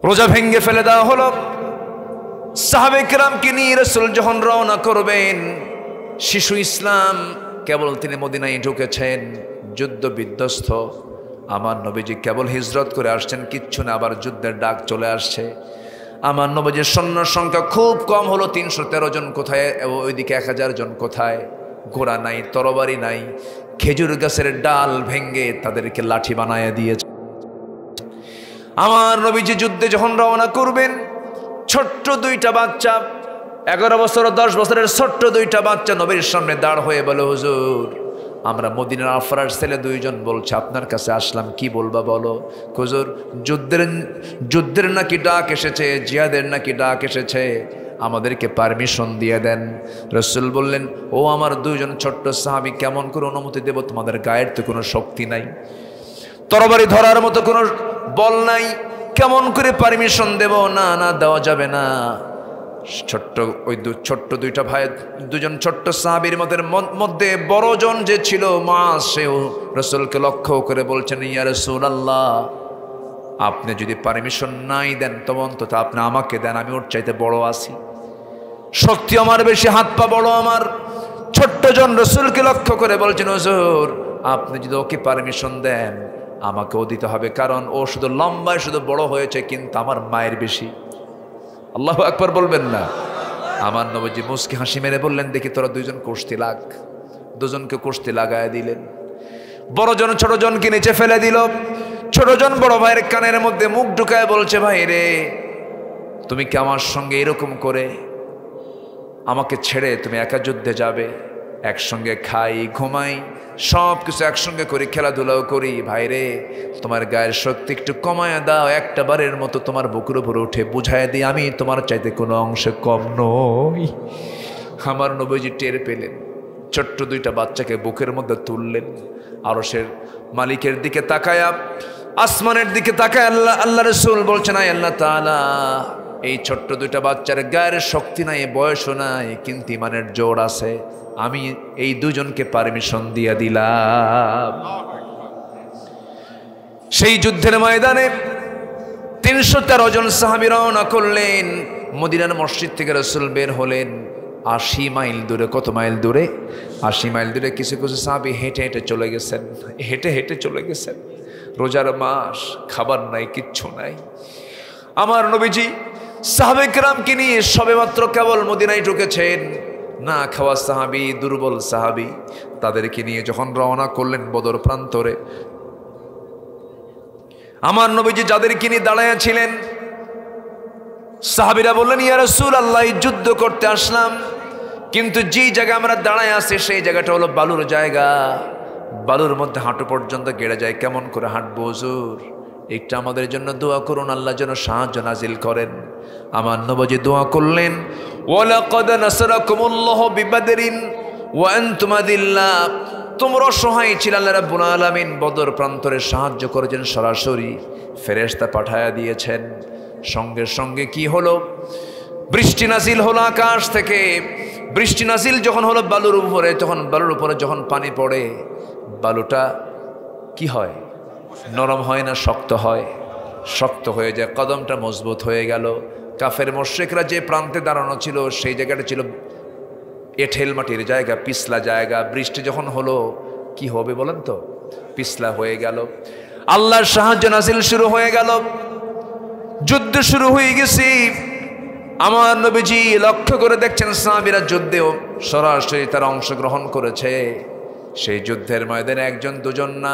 রোজা ভেঙে ফেলে দেওয়া হলো। সাহাবে কেরামকে নিয়ে রাসূল যখন রওনা করবেন, শিশু ইসলাম কেবল তিনি মদিনায় ঢুকেছেন, যুদ্ধ বিধ্বস্ত। আমার নবীজি কেবল হিজরত করে আসছেন, কিচ্ছু না, আবার যুদ্ধের ডাক চলে আসছে। আমার নবীজির সৈন্য সংখ্যা খুব কম হলো, 313 জন কোথায়, ওইদিকে 1000 জন কোথায়, ঘোড়া নাই, তরবারি নাই, খেজুর গাছের ডাল ভেঙ্গে তাদেরকে লাঠি বানায় দিয়েছে। আমার নবীজি যুদ্ধে যখন রওনা করবেন, ছোট্ট দুইটা বাচ্চা, 11 বছর 10 বছরের ছোট্ট দুইটা বাচ্চা নবীর সামনে দাঁড় হয়ে বলে, হুজুর আমরা মদিনার আফরার ছেলে দুইজন বলছে আপনার কাছে আসলাম, কি বলবা বলো। হুজুর যুদ্ধের নাকি ডাক এসেছে, জিহাদের নাকি ডাক এসেছে, আমাদেরকে পারমিশন দিয়ে দেন। রাসূল বললেন, ও আমার দুইজন ছোট্ট সাহাবী, কেমন করে অনুমতি দেব, তোমাদের গায়ের তো কোনো শক্তি নাই, তরবারি ধরার মতো কোনো বল নাই, কেমন করে পারমিশন দেব? না না, দেওয়া যাবে না। ছোট্ট দুইটা ভাই, দুজন ছোট্ট সাহাবীর মধ্যে বড়জন যে ছিল মুআজ, সেও রাসূলকে লক্ষ্য করে বলছেন, ইয়া রাসূলুল্লাহ, আপনি যদি পারমিশন নাই দেন তবে অন্তত আপনি আমাকে দেন, আমি ওর চাইতে বড় আছি, শক্তি আমার বেশি, হাত পা বড় আমার। ছোট্টজন রাসূলকে লক্ষ্য করে বলছেন, হুজুর আপনি যদি ওকে পারমিশন দেন আমাকেও দিতে হবে, কারণ ও শুধু লম্বায় শুধু বড় হয়েছে, কিন্তু আমার মায়ের বেশি। আল্লাহু আকবার বলবেন না? আমার নবীজি মুস্কি হাসি মেরে বললেন, দেখি তোরা দুইজন কুস্তি লাগ। দুজনকে কুস্তি লাগায় দিলেন। বড়জন ছোটজনকে নিচে ফেলে দিল। ছোটজন বড় ভাইয়ের কানের মধ্যে মুখ ঢুকায় বলছে, ভাই রে, তুমি কি আমার সঙ্গে এরকম করে আমাকে ছেড়ে তুমি একা যুদ্ধে যাবে? একসঙ্গে খাই, ঘুমাই, সব কিছু একসঙ্গে করি, খেলাধুলাও করি, ভাইরে তোমার গায়ের শক্তি একটু কমায় দাও, একটা বারের মতো তোমার বুকের উপরে উঠে বুঝায় দিই আমি তোমার চাইতে কোনো অংশে কম নই। আমার নবীজি টের পেলেন, ছোট্ট দুইটা বাচ্চাকে বুকের মধ্যে তুললেন, আরশের মালিকের দিকে তাকায়া, আসমানের দিকে তাকায় আল্লাহ রাসূল বলছেন, আয় আল্লাহ তাআলা, এই ছোট্ট দুইটা বাচ্চার গায়ের শক্তি নাই, বয়সও নাই, কিন্তু ইমানের জোর আছে, আমি এই দুজনকে পারমিশন দিয়ে দিলাম। সেই যুদ্ধের ময়দানে 313 জন সাহাবী রওনা করলেন। মদিনার মসজিদ থেকে রাসূল বের হলেন 80 মাইল দূরে। কত মাইল দূরে? 80 মাইল দূরে। কিছু কিছু সাহাবী হেঁটে হেঁটে চলে গেছেন, হেঁটে হেঁটে চলে গেছেন। রোজার মাস, খাবার নাই, কিচ্ছু নাই। আমার নবীজি সাহাবে কেরামকে নিয়ে সবেমাত্র কেবল মদিনায় ঢুকেছেন, না খাওয়া সাহাবী, দুর্বল সাহাবী, তাদেরকে নিয়ে যখন রওনা করলেন বদর প্রান্তরে, আমার নবীজি যাদেরকে নিয়ে দাঁড়াইয়াছিলেন, সাহাবীরা বললেন, ইয়া রাসূলুল্লাহ, যুদ্ধ করতে আসলাম, কিন্তু যেই জায়গায় আমরা দাঁড়ায় আছি সেই জায়গাটা হলো বালুর জায়গা, বালুর মধ্যে হাঁটু পর্যন্ত গেড়ে যায়, কেমন করে হাঁটবো হুজুর? একটা আমাদের জন্য দোয়া করুন, আল্লাহ যেন সাহায্য নাজিল করেন। আমার নবীজি দোয়া করলেন, ওয়ালাকাদ নাসারাকুমুল্লাহু বিবাদরিন ওয়া আনতুম আযিল্লা, তোমরা অসহায় ছিলে, আল্লাহ রাব্বুল আলামিন বদর প্রান্তরে সাহায্য করেছেন, সরাসরি ফেরেশতা পাঠায়া দিয়েছেন। সঙ্গে সঙ্গে কি হলো? বৃষ্টি নাজিল হলো আকাশ থেকে। বৃষ্টি নাজিল যখন হলো বালুর উপরে, তখন বালুর উপরে যখন পানি পড়ে, বালুটা কি হয়? নরম হয় না শক্ত হয়? শক্ত হয়ে যায়, কদমটা মজবুত হয়ে গেল। কাফের মুশরিকরা যে প্রান্তে দাঁড়ানো ছিল সেই জায়গাটা ছিল এঁঠেল মাটির জায়গা, পিছলা জায়গা। বৃষ্টি যখন হলো কি হবে বলেন তো? পিছলা হয়ে গেল। আল্লাহর সাহায্য নাজিল শুরু হয়ে গেল, যুদ্ধ শুরু হয়ে গেছে। আমার নবীজি লক্ষ্য করে দেখছেন সাহাবীরা যুদ্ধেও সরাসরি তারা অংশগ্রহণ করেছে। সেই যুদ্ধের ময়দানে একজন দুজন না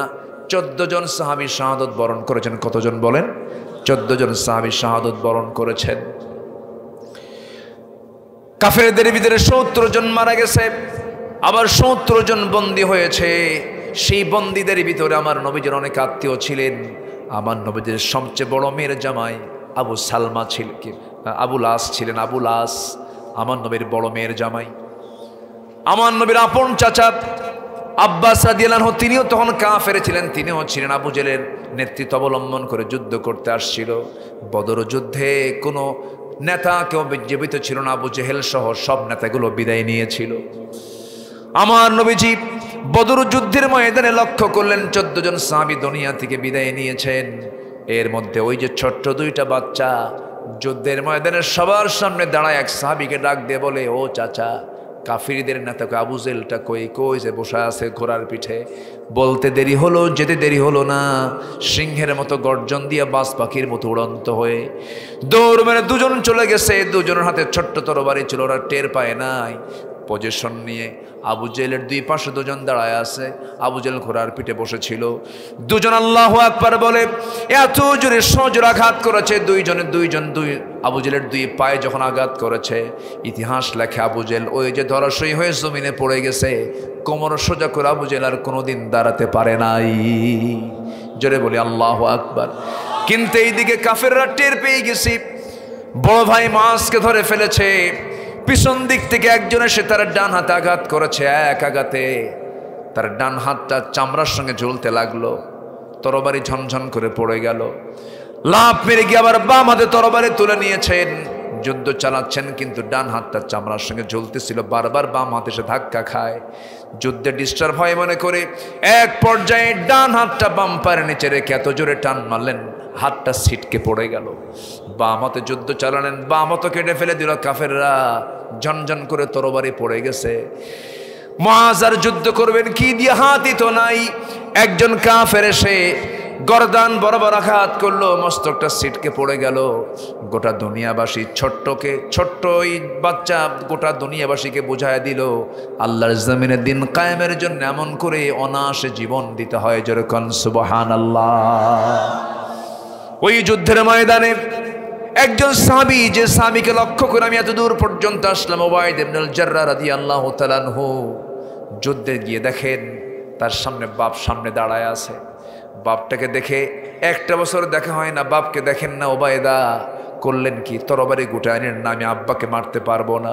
14 জন সাহাবী শাহাদত বরণ করেছেন। কতজন বলেন? 14 জন সাহাবী শাহাদত বরণ করেছেন। কাফেরদের ভিতরে 70 জন মারা গেছে, আবার 70 জন বন্দী হয়েছে। সেই বন্দীদের ভিতরে আমার নবীজির অনেক আত্মীয় ছিলেন। আমার নবীজির সবচেয়ে বড় মেয়ের জামাই আবু সালমা ছিলেন, আবুল আস ছিলেন। আবুল আস আমার নবীর বড় মেয়ের জামাই। আমার নবীর আপন চাচা আব্বাস রাদিয়াল্লাহু আনহু, তিনিও তখন কাফের ছিলেন, তিনিও ছিলেন আবু জেলের নেতৃত্ব অবলম্বন করে যুদ্ধ করতে আসছিল। বদর যুদ্ধে কোনো নেতা কেউ জীবিত ছিল না, আবু জেহেল সহ সব নেতাগুলো বিদায় নিয়েছিল। আমার নবীজি বদর যুদ্ধের ময়দানে লক্ষ্য করলেন 14 জন সাহাবী দুনিয়া থেকে বিদায় নিয়েছেন। এর মধ্যে ওই যে ছোট্ট দুইটা বাচ্চা যুদ্ধের ময়দানে সবার সামনে দাঁড়ায় এক সাহাবীকে ডাক দিয়ে বলে, ও চাচা, কাফিরদের নেতা আবু জেলটা কই? কই যে বসে আছে ঘোড়ার পিঠে। বলতে দেরি হলো, যেতে দেরি হলো না, সিংহের মতো গর্জন দিয়ে বাজ পাখির মতো উড়ন্ত হয়ে দৌড় মেরে দুজন চলে গেছে। দুজনের হাতে ছোট্ট তরবারি ছিল, ওরা টের পায় নাই। পজিশন নিয়ে আবু জেলের দুই পাশে দুজন দাঁড়ায় আছে। আবু জেল ঘোড়ার পিঠে বসেছিল। দুজন আল্লাহু আকবার বলে এত জোরে সজোর আঘাত করেছে। দুই আবু জেলের দুই পায়ে যখন আঘাত করেছে, ইতিহাস লেখে আবু জেল ওই যে ধরাশয়ী হয়ে জমিনে পড়ে গেছে। কোমর সোজা করে আবু জেল আর কোনোদিন দাঁড়াতে পারে নাই। জোরে বলি আল্লাহু আকবার। কিন্তু এইদিকে কাফেররা টের পেয়ে গেছি, বড় ভাই মাসকে ধরে ফেলেছে। পিছন দিক থেকে একজন এসে তার ডান হাতে আঘাত করেছে। এক আঘাতে তার ডান হাতটা চামড়ার সঙ্গে ঝুলতে লাগলো। তরবারি ঝনঝন করে পড়ে গেল। লাফ মেরে গিয়ে আবার বাম হাতে তরবারি তুলে নিয়েছেন, যুদ্ধ চালাচ্ছেন, কিন্তু ডান হাতটা চামড়ার সঙ্গে ঝুলতেছিল। বারবার বাম হাতে সে ধাক্কা খায়। যুদ্ধে ডিস্টার্ব হয় মনে করে এক পর্যায়ে ডান হাতটা বাম পায়ের নিচে রেখে এত জোরে টান মারলেন, হাতটা ছিটকে পড়ে গেল। বাম হাতে যুদ্ধ চালালেন, বাম হাতও কেটে ফেলে দিল কাফেররা। ঝনঝন করে তরবারি পড়ে গেছে। মুআজ আর যুদ্ধ করবেন কি দিয়ে? হাতই তো নাই। একজন কাফের এসে গর্দান বরাবর আঘাত করলো, মস্তকটা ছিটকে পড়ে গেল। গোটা দুনিয়াবাসী ছোট্ট ওই বাচ্চা গোটা দুনিয়াবাসীকে বুঝায় দিল আল্লাহর জমিনে দিন কায়েমের জন্য এমন করে অনায়াসে জীবন দিতে হয়। যেরকম সুবহানাল্লাহ। ওই যুদ্ধের ময়দানে একজন সাহাবী, যে সাহাবীকে লক্ষ্য করে আমি এত দূর পর্যন্ত আসলাম, উবাইদ ইবনুল জাররাহ রাদিয়াল্লাহু তাআলা আনহু, যুদ্ধে গিয়ে দেখেন তার সামনে বাপ সামনে দাঁড়ায় আছে। বাপটাকে দেখে একটা বছর দেখা হয় না, বাপকে দেখেন না, ওবায়দা করলেন কি? তরবারি গুটায় আনেন না, আমি আব্বাকে মারতে পারবো না।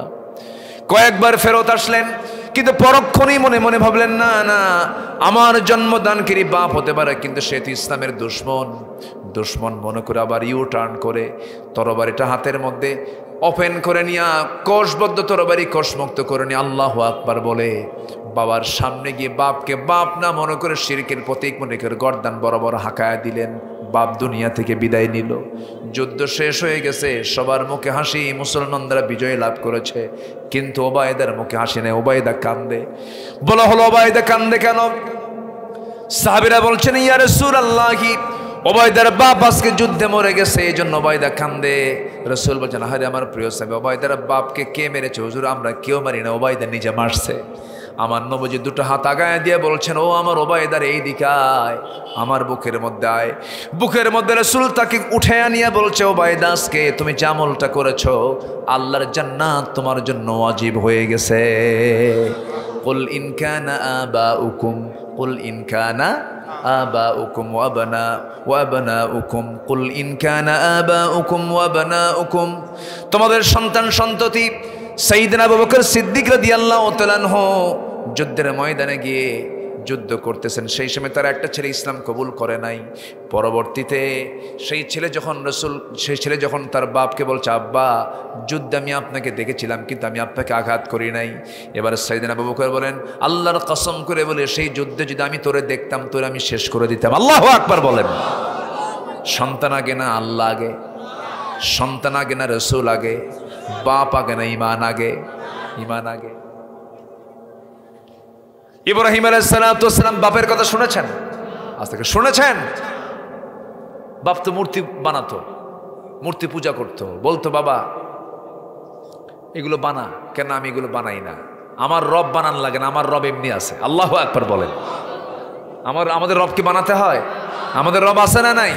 কয়েকবার ফেরত আসলেন, কিন্তু পরক্ষণেই মনে মনে ভাবলেন, না না, আমার জন্মদানকারী বাপ হতে পারে, কিন্তু সে তো ইসলামের দুশ্মন মনে করে আবার ইউ টার্ন করে তরবারিটা হাতের মধ্যে ওপেন করে নিয়ে কোষবদ্ধ তরবারি কোষমুক্ত করে নিয়ে আল্লাহু আকবার বলে বাবার সামনে গিয়ে বাপকে বাপ না মনে করে শিরকের প্রতীক মনে করে গর্দান বরাবর হাঁকায়া দিলেন। বাপ দুনিয়া থেকে বিদায় নিল। যুদ্ধ শেষ হয়ে গেছে, সবার মুখে হাসি, মুসলমানরা বিজয় লাভ করেছে, কিন্তু ওবায়দার মুখে হাসি নেই। ওবায়দা কান্দে। বলা হলো ওবায়দা কান্দে কেন? সাহাবীরা বলছেন, ইয়া রাসূলুল্লাহি, ওবায়দার বাপ আজকে যুদ্ধে মরে গেছে, এই জন্য ওবায়দা কান্দে। রাসূল বলছেন, আরে আমার প্রিয় সাহাবী, ওবায়দার বাপকে কে মেরেছে? হুজুর, আমরা কেউ মারি না, ওবায়দা নিজে মারছে। আমার নবীজি দুটো হাত আগায় দিয়ে বলছেন, ও আমার ওবায়দার এই দিকে আয়, আমার বুকের মধ্যে আয়। বুকের মধ্যে রাসূল তাকে উঠে আনিয়া বলছে, ওবায়দা, আজকে তুমি যে আমলটা করেছো, আল্লাহর জান্নাত তোমার জন্য ওয়াজিব হয়ে গেছে। কুল ইন কানা আবাউকুম, কুল ইন কানা আবাউকুম ওয়া আবনাউকুম, কুল ইন কানা আবাউকুম ওয়া আবনাউকুম, তোমাদের সন্তান সন্ততি। সাইয়েদনা আবু বকর সিদ্দিক রাদিয়াল্লাহু তাআলা আনহু যুদ্ধের ময়দানে গিয়ে যুদ্ধ করতেছেন। সেই সময় তার একটা ছেলে ইসলাম কবুল করে নাই। পরবর্তীতে সেই ছেলে যখন তার বাপকে বলছে, আব্বা, যুদ্ধে আমি আপনাকে দেখেছিলাম, কিন্তু আমি আপনাকে আঘাত করি নাই। এবার সাইয়েদনা আবু বকর বলেন, আল্লাহর কসম করে বলে, সেই যুদ্ধে যদি আমি তোরে দেখতাম, তোরে আমি শেষ করে দিতাম। আল্লাহু আকবার বলেন। সন্তান আগে না আল্লাহ আগে? সন্তান আগে না রাসূল আগে? বাপ আগে না ঈমান আগে? ঈমান আগে। ইব্রাহিম আলাইহিস সালাতু ওয়াস সালাম বাপের কথা শুনেছেন? আজ থেকে শুনেছেন? বাপ তো মূর্তি বানাতো, মূর্তি পূজা করতো, বলতো, বাবা এগুলো বানা। কেন? আমি এগুলো বানাই না, আমার রব বানান লাগে না, আমার রব এমনি আছে। আল্লাহু আকবার বলেন। আমাদের রবকে বানাতে হয়? আমাদের রব আছে না নাই?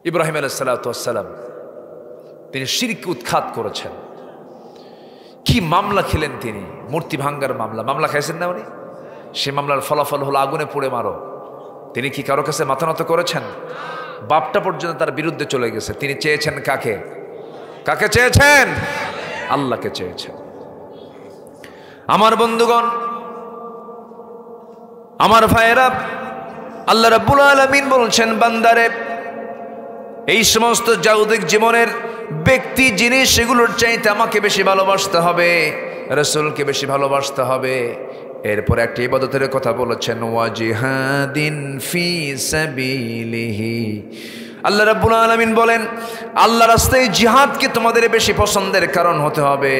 ইব্রাহিম আলাইহিস সালাতু ওয়াস সালাম তিনি শিরক উৎখাত করেছেন। কি মামলা খেলেন তিনি, মূর্তি ভাঙ্গার মামলা। মামলা খাইছেন না উনি? সে মামলার ফলাফল হলো আগুনে পুড়ে মারো। তিনি কি কারো কাছে মাথা নত করেছেন? বাপটা পর্যন্ত তার বিরুদ্ধে চলে গেছে। তিনি চেয়েছেন কাকে? কাকে চেয়েছেন? আল্লাহকে চেয়েছেন। আমার বন্ধুগণ, আমার ভাইয়েরা, আল্লাহ রাব্বুল আলামিন বলছেন, বান্দারে এই সমস্ত জাগতিক জীবনের ব্যক্তি জিনিস এগুলোর চাইতে আমাকে বেশি ভালোবাসতে হবে, রাসূলকে বেশি ভালোবাসতে হবে। এরপর একটা ইবাদতের কথা বলেছেন, ওয়া জিহাদিন ফি সাবিলিহি। আল্লাহ রাব্বুল আলামিন বলেন, আল্লাহর রাস্তায় জিহাদকে তোমাদের বেশি পছন্দের কারণ হতে হবে।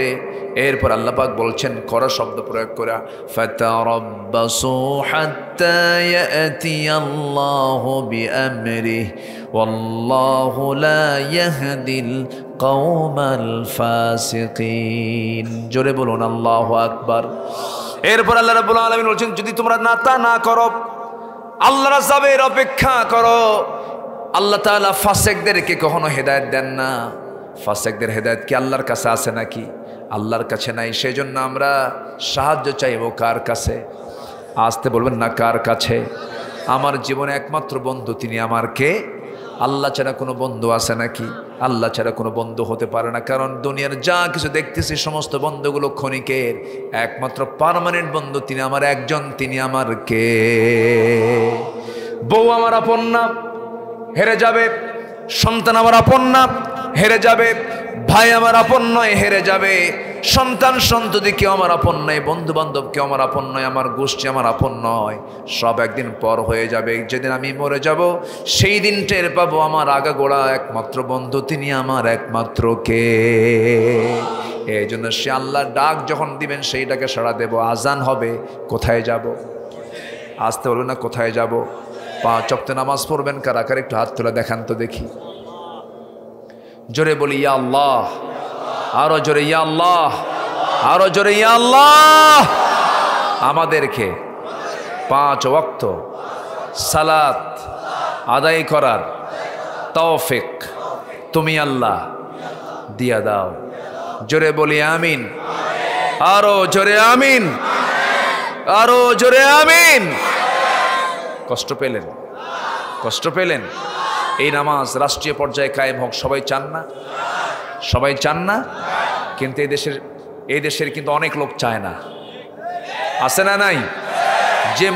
এরপর আল্লাহ পাক বলছেন, করা শব্দ প্রয়োগ করা, ফাতারাব্বাসু হাত্তা ইয়াতিয়াল্লাহু বিআমরিহি ওয়াল্লাহু লা ইয়াহদিল কওমাল ফাসিকিন। জোরে বলুন আল্লাহু আকবার। এরপর আল্লাহ রাব্বুল আলামিন বলছেন, যদি তোমরা না করো, আল্লাহর আযাবের অপেক্ষা করো। আল্লাহ তাআলা ফাসিকদেরকে কখনো হেদায়েত দেন না। ফাসিকদের হেদায়েত কি আল্লাহর কাছে আছে নাকি? আল্লাহর কাছে নাই। সেই জন্য আমরা সাহায্য চাইবো কার কাছে? আসতে বলবেন না, কার কাছে? আমার জীবনে একমাত্র বন্ধু তিনি আমার কে? আল্লাহ ছাড়া কোনো বন্ধু আছে নাকি? আল্লাহ ছাড়া কোনো বন্ধু হতে পারে না। কারণ দুনিয়ার যা কিছু দেখতেছি সমস্ত বন্ধুগুলো ক্ষণিকের। একমাত্র পার্মানেন্ট বন্ধু তিনি আমার একজন, তিনি আমার কে? বউ আমার আপন না, হেরে যাবে। সন্তান আমার আপন না, হেরে যাবে। ভাই আমার আপন নয়, হেরে যাবে। সন্তান সন্ততি কেউ আমার আপন নয়, বন্ধু বান্ধব কেউ আমার আপন নয়, আমার গোষ্ঠী আমার আপন নয়। সব একদিন পর হয়ে যাবে। যেদিন আমি মরে যাব সেই দিন টের পাবো আমার আগাগোড়া একমাত্র বন্ধু তিনি আমার একমাত্র কে? এই জন্য সে আল্লাহর ডাক যখন দিবেন সেইটাকে সাড়া দেব। আজান হবে, কোথায় যাব? আসতে বলবেন না, কোথায় যাব? 5 ওয়াক্ত নামাজ পড়বেন কারা কারা? একটু হাত তুলে দেখান তো দেখি। জোরে বলি ইয়া আল্লাহ। আরো জোরে ইয়া আল্লাহ। আরো জোরে ইয়া আল্লাহ। আমাদেরকে 5 ওয়াক্ত সালাত আদায় করার তৌফিক তুমি আল্লাহ দিয়া দাও। জোরে বলি আমিন। আরো জোরে আমিন। আরো জোরে আমিন। কষ্ট পেলেন? কষ্ট পেলেন? এই নামাজ রাষ্ট্রীয় পর্যায়ে কায়েম হোক, সবাই চান না? সবাই চান না? কিন্তু এই দেশের কিন্তু অনেক লোক চায় না। আছে না নাই? যে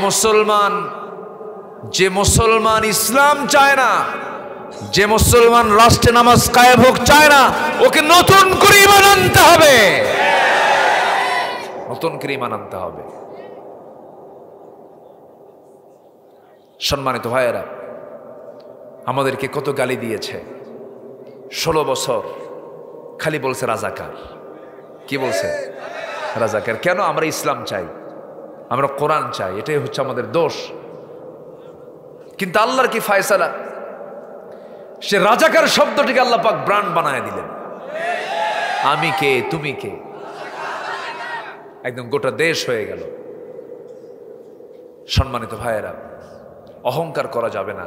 মুসলমান ইসলাম চায় না, যে মুসলমান রাষ্ট্রে নামাজ কায়েম হোক চায় না, ওকে নতুন করে ঈমান আনতে হবে। নতুন করে ঈমান আনতে হবে। সম্মানিত ভাইয়েরা, আমাদেরকে কত গালি দিয়েছে। 16 বছর খালি বলছে রাজাকার। কি বলছে? রাজাকার। কেন? আমরা ইসলাম চাই, আমরা কোরআন চাই, এটাই হচ্ছে আমাদের দোষ। কিন্তু আল্লাহর কি ফয়সালা, সে রাজাকার শব্দটিকে আল্লাহ পাক ব্র্যান্ড বানায় দিলেন। আমি কে, তুমি কে, একদম গোটা দেশ হয়ে গেল। সম্মানিত ভাইয়েরা, অহংকার করা যাবে না।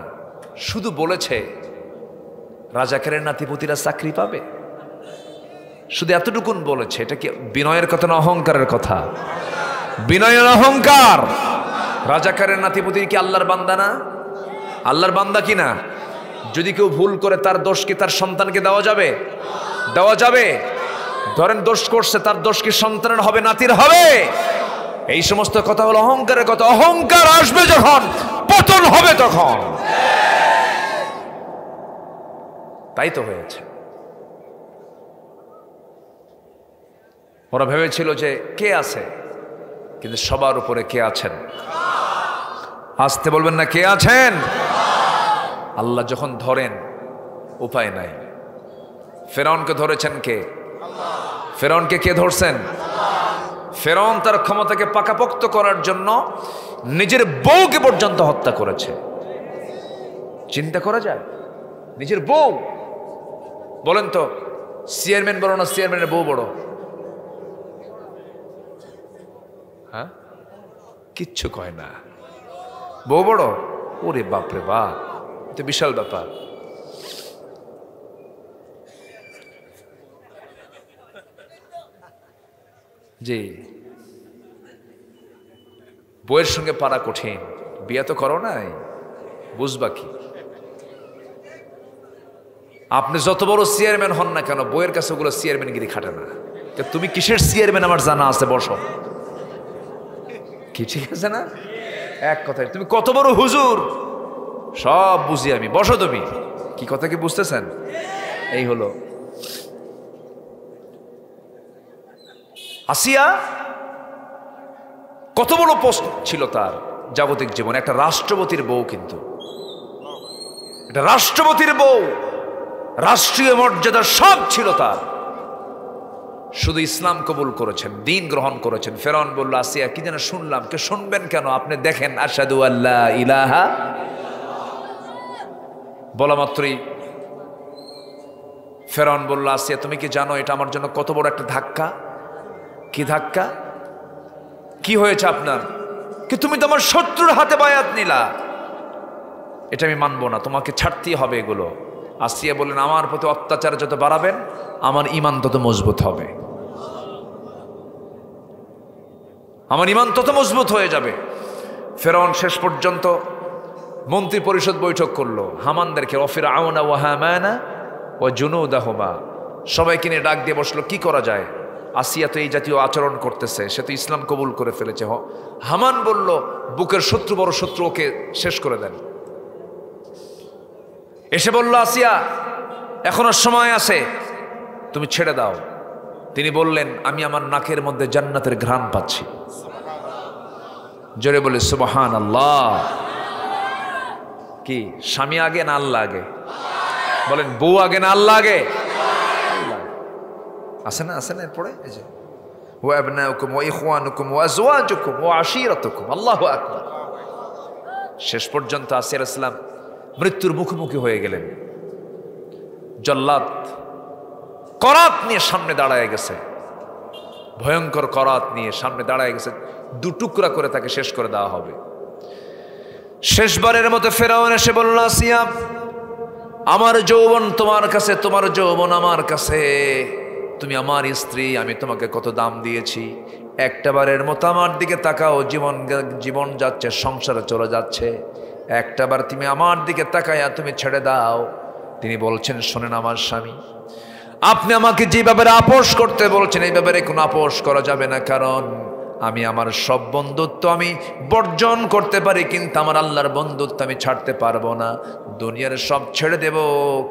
শুধু বলেছে রাজাকারের নাতিপুতিরা চাকরি পাবে, শুধু এতটুকুন বলেছে। এটা কি বিনয়ের কথা না অহংকারের কথা? বিনয়ের অহংকার। রাজাকারের নাতিপুতির কি আল্লাহর বান্দা না? আল্লাহর বান্দা কি না? যদি কেউ ভুল করে তার দোষ কি তার সন্তানকে দেওয়া যাবে? দেওয়া যাবে? ধরেন দোষ করছে, তার দোষ কি সন্তানের হবে, নাতির হবে? এই সমস্ত কথা হলো অহংকারের কথা। অহংকার আসবে যখন, পতন হবে তখন। তাই তো হয়েছে। ওরা ভেবেছিল যে কে আছে, কিন্তু সবার উপরে কে আছেন? আসতে বলবেন না, কে আছেন? আল্লাহ যখন ধরেন উপায় নাই। ফেরাউনকে ধরেছেন কে? ফেরাউনকে কে ধরছেন? ফেরাউন তার ক্ষমতাকে পাকাপোক্ত করার জন্য নিজের বউকে পর্যন্ত হত্যা করেছে। চিন্তা করা যায়? নিজের বউ। বলেন তো, চেয়ারম্যান বড় না চেয়ারম্যানের বউ বড়? হ্যাঁ, কিচ্ছু কয় না। বউ বড়? ওরে বাপরে বাপ, এটা বিশাল ব্যাপার। জি, বইয়ের সঙ্গে পারা কঠিন, বিয়ে তো করো নাই, বুঝবা কি? আপনি যত বড় চেয়ারম্যান হন না কেন, বইয়ের কাছে ওগুলো চেয়ারম্যানগিরি খাটে না। তুমি কিসের চেয়ারম্যান আমার জানা আছে, বসো। কি ঠিক আছে না? এক কথায় তুমি কত বড় হুজুর সব বুঝি আমি, বসো তুমি। কি কথা কি বুঝতেছেন? এই হলো আসিয়া। কত বড় পোস্ট ছিল তার জাগতিক জীবনে, একটা রাষ্ট্রপতির বউ, কিন্তু একটা রাষ্ট্রপতির বউ, রাষ্ট্রীয় মর্যাদা সব ছিল তার। শুধু ইসলাম কবুল করেছেন, দিন গ্রহণ করেছেন। ফেরাউন বলল, আসিয়া কি যেন শুনলাম। কে শুনবেন কেন? আপনি দেখেন, আশহাদু আল্লা ইলাহা, বলা মাত্রই ফেরাউন বলল, আসিয়া তুমি কি জানো এটা আমার জন্য কত বড় একটা ধাক্কা? কি ধাক্কা? কি হয়েছে আপনার? কি তুমি তো আমার শত্রুর হাতে বায়াত নিলা, এটা আমি মানবো না, তোমাকে ছাড়তেই হবে এগুলো। আসিয়া বললেন, আমার প্রতি অত্যাচার যত বাড়াবেন আমার ঈমান তত মজবুত হবে, আমার ঈমান তত মজবুত হয়ে যাবে। ফেরাউন শেষ পর্যন্ত মন্ত্রী পরিষদ বৈঠক করলো, হামানদেরকে, ফিরআউনা ওয়া হামানা ওয়া জুনুদাহুমা, সবাইকে নিয়ে ডাক দিয়ে বসলো, কি করা যায়? আসিয়া তো এই জাতীয় আচরণ করতেছে, সে তো ইসলাম কবুল করে ফেলেছে। হামান বলল, বুকের শত্রু বড় শত্রু, ওকে শেষ করে দেন। এসে বলল, আসিয়া এখনো সময় আছে, তুমি ছেড়ে দাও। তিনি বললেন, আমি আমার নাকের মধ্যে জান্নাতের ঘ্রাণ পাচ্ছি। জোরে বলে সুবহানাল্লাহ। কি স্বামী আগে না আল্লাহ আগে? বলেন, বউ আগে না আল্লাহ আগে? আছে না, আছে না? এরপরে এই যে ওয়া আবনাউকুম ওয়া ইখওয়ানুকুম ওয়া আজওয়াজুকুম ওয়া আশীরাতুকুম, আল্লাহু আকবার। শেষ পর্যন্ত আসিয়া আলাইহিস সালাম মৃত্যুর মুখোমুখি হয়ে গেলেন। জল্লাদ করাত নিয়ে সামনে দাঁড়ায় গেছে, ভয়ঙ্কর করাত নিয়ে সামনে দাঁড়ায় গেছে, দুটুকরা করে তাকে শেষ করে দেওয়া হবে। শেষবারের মতো ফেরাউন এসে বলল, আসিয়া আমার যৌবন তোমার কাছে, তোমার যৌবন আমার কাছে, তুমি আমার স্ত্রী, আমি তোমাকে কত দাম দিয়েছি, একটাবারের মতো আমার দিকে তাকাও। জীবন যাচ্ছে, সংসারে চলে যাচ্ছে, একটাবার তুমি আমার দিকে তাকায়া তুমি ছেড়ে দাও। তিনি বলছেন, শোনেন আমার স্বামী, আপনি আমাকে যে ব্যাপারে আপোষ করতে বলছেন, এই ব্যাপারে কোনো আপোষ করা যাবে না, কারণ আমি আমার সব বন্ধুত্ব আমি বর্জন করতে পারি, কিন্তু আমার আল্লাহর বন্ধুত্ব আমি ছাড়তে পারবো না। দুনিয়ার সব ছেড়ে দেব,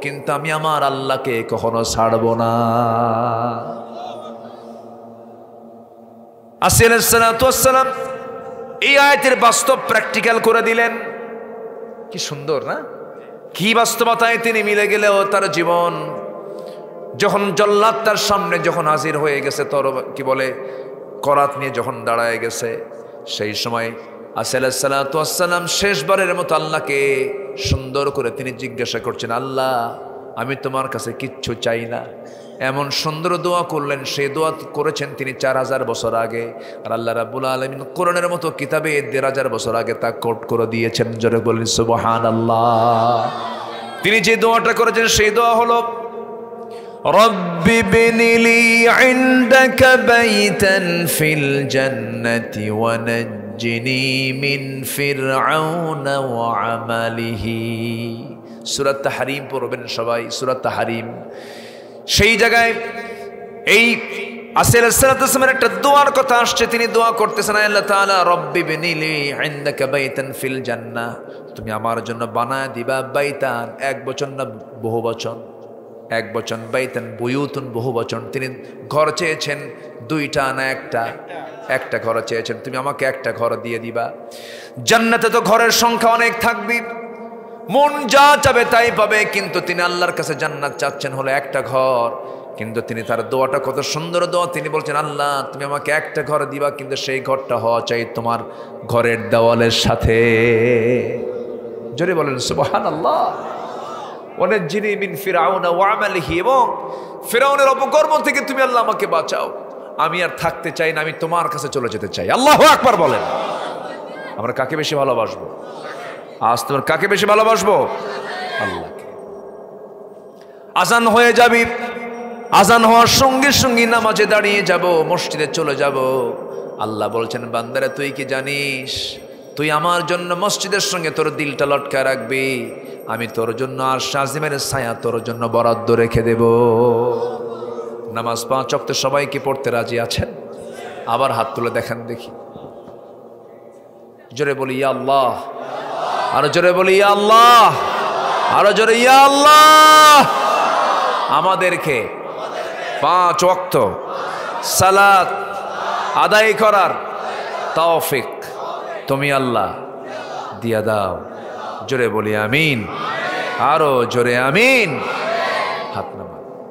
কিন্তু আমি আমার আল্লাহকে কখনো ছাড়বো না। আসিয়া আলাইহিস সালাতু ওয়াস সালাম এই আয়াতের বাস্তব প্র্যাকটিক্যাল করে দিলেন। কি সুন্দর না? কি বাস্তবতায় তিনি মিলে গেলেও তার জীবন, যখন জল্লাদ তার সামনে যখন হাজির হয়ে গেছে, তোর কি বলে করাত নিয়ে যখন দাঁড়ায় গেছে, সেই সময় আসিয়া আলাইহিস সালাতু ওয়াস সালাম শেষবারের মতো আল্লাহকে সুন্দর করে তিনি জিজ্ঞাসা করছেন, আল্লাহ আমি তোমার কাছে কিচ্ছু চাই না। এমন সুন্দর দোয়া করলেন, সেই দোয়া করেছেন তিনি 4000 বছর আগে, আর আল্লাহ রাব্বুল আলামিন কোরআনের মতো কিতাবে 1500 বছর আগে তা কোট করে দিয়েছেন। জোরে বলেন সুবহানাল্লাহ। তিনি যে দোয়াটা করেছেন সেই দোয়া হলো, রব্বি বিনিলি ইনদাকা বাইতান ফিল জান্নাতি ওয়া নাজ্জিনি মিন ফিরআউনা ওয়া আমালিহি। সূরা তাহরিম পড়বেন সবাই, সূরা তাহরিম। সেই জায়গায় এই আসিয়া আলাইহিস সালাতু ওয়াস সালামের একটা দোয়ার কথা আসছে, তিনি দোয়া করতেছেন, আল্লাহ তাআলা রব্বি বিনিলি ইনদাকা বাইতান ফিল জান্নাহ, তুমি আমার জন্য বানায় দিবা বাইতান, এক বচন না বহু বচন, এক বচন, বাইতান বুয়ুতুন বহু বচন। তিনি ঘর চেয়েছেন দুইটা না একটা, একটা ঘর চেয়েছেন, তুমি আমাকে একটা ঘর দিয়ে দিবা। জান্নাতে তো ঘরের সংখ্যা অনেক থাকবে, মন যা চাবে তাই পাবে, কিন্তু তিনি আল্লাহর কাছে জান্নাত চাচ্ছেন হলো একটা ঘর। কিন্তু তিনি তার দোয়াটা কত সুন্দর দোয়া, তিনি বলছেন, আল্লাহ তুমি আমাকে একটা ঘর দিবা, কিন্তু সেই ঘরটা হওয়া চাই তোমার ঘরের দেওয়ালের সাথে। জোরে বলেন সুবহানাল্লাহ। ওয়ানাজ্জিনি মিন ফিরআউনা ওয়া আমালিহি, এবং ফিরআউনের অপকর্ম থেকে তুমি আল্লাহ আমাকে বাঁচাও, আমি আর থাকতে চাই না, আমি তোমার কাছে চলে যেতে চাই। আল্লাহু আকবার বলেন। আমরা কাকে বেশি ভালোবাসবো? আজ তোমার কাকে বেশি ভালোবাসবো? আল্লাহকে। আজান হয়ে যাবি, আজান হওয়ার সঙ্গে সঙ্গে নামাজে দাঁড়িয়ে যাব, মসজিদে চলে যাব। আল্লাহ বলছেন বান্দারা তুই কি জানিস তুই আমার জন্য মসজিদের সঙ্গে তোর দিলটা লটকায় রাখবি, আমি তোর জন্য আরশ আজিমের ছায়া তোর জন্য বরাদ্দ রেখে দেব। নামাজ 5 ওয়াক্ত সবাই কি পড়তে রাজি আছেন? আবার হাত তুলে দেখেন দেখি, জোরে বলি ইয়া আল্লাহ, আরো জোরে বলি ইয়া আল্লাহ, আরো জোরে ইয়া আল্লাহ। আমাদেরকে 5 ওয়াক্ত সালাত আদায় করার তৌফিক তুমি আল্লাহ দিয়া দাও। জোরে বলি আমিন, আরো জোরে আমিন। হাত নামান।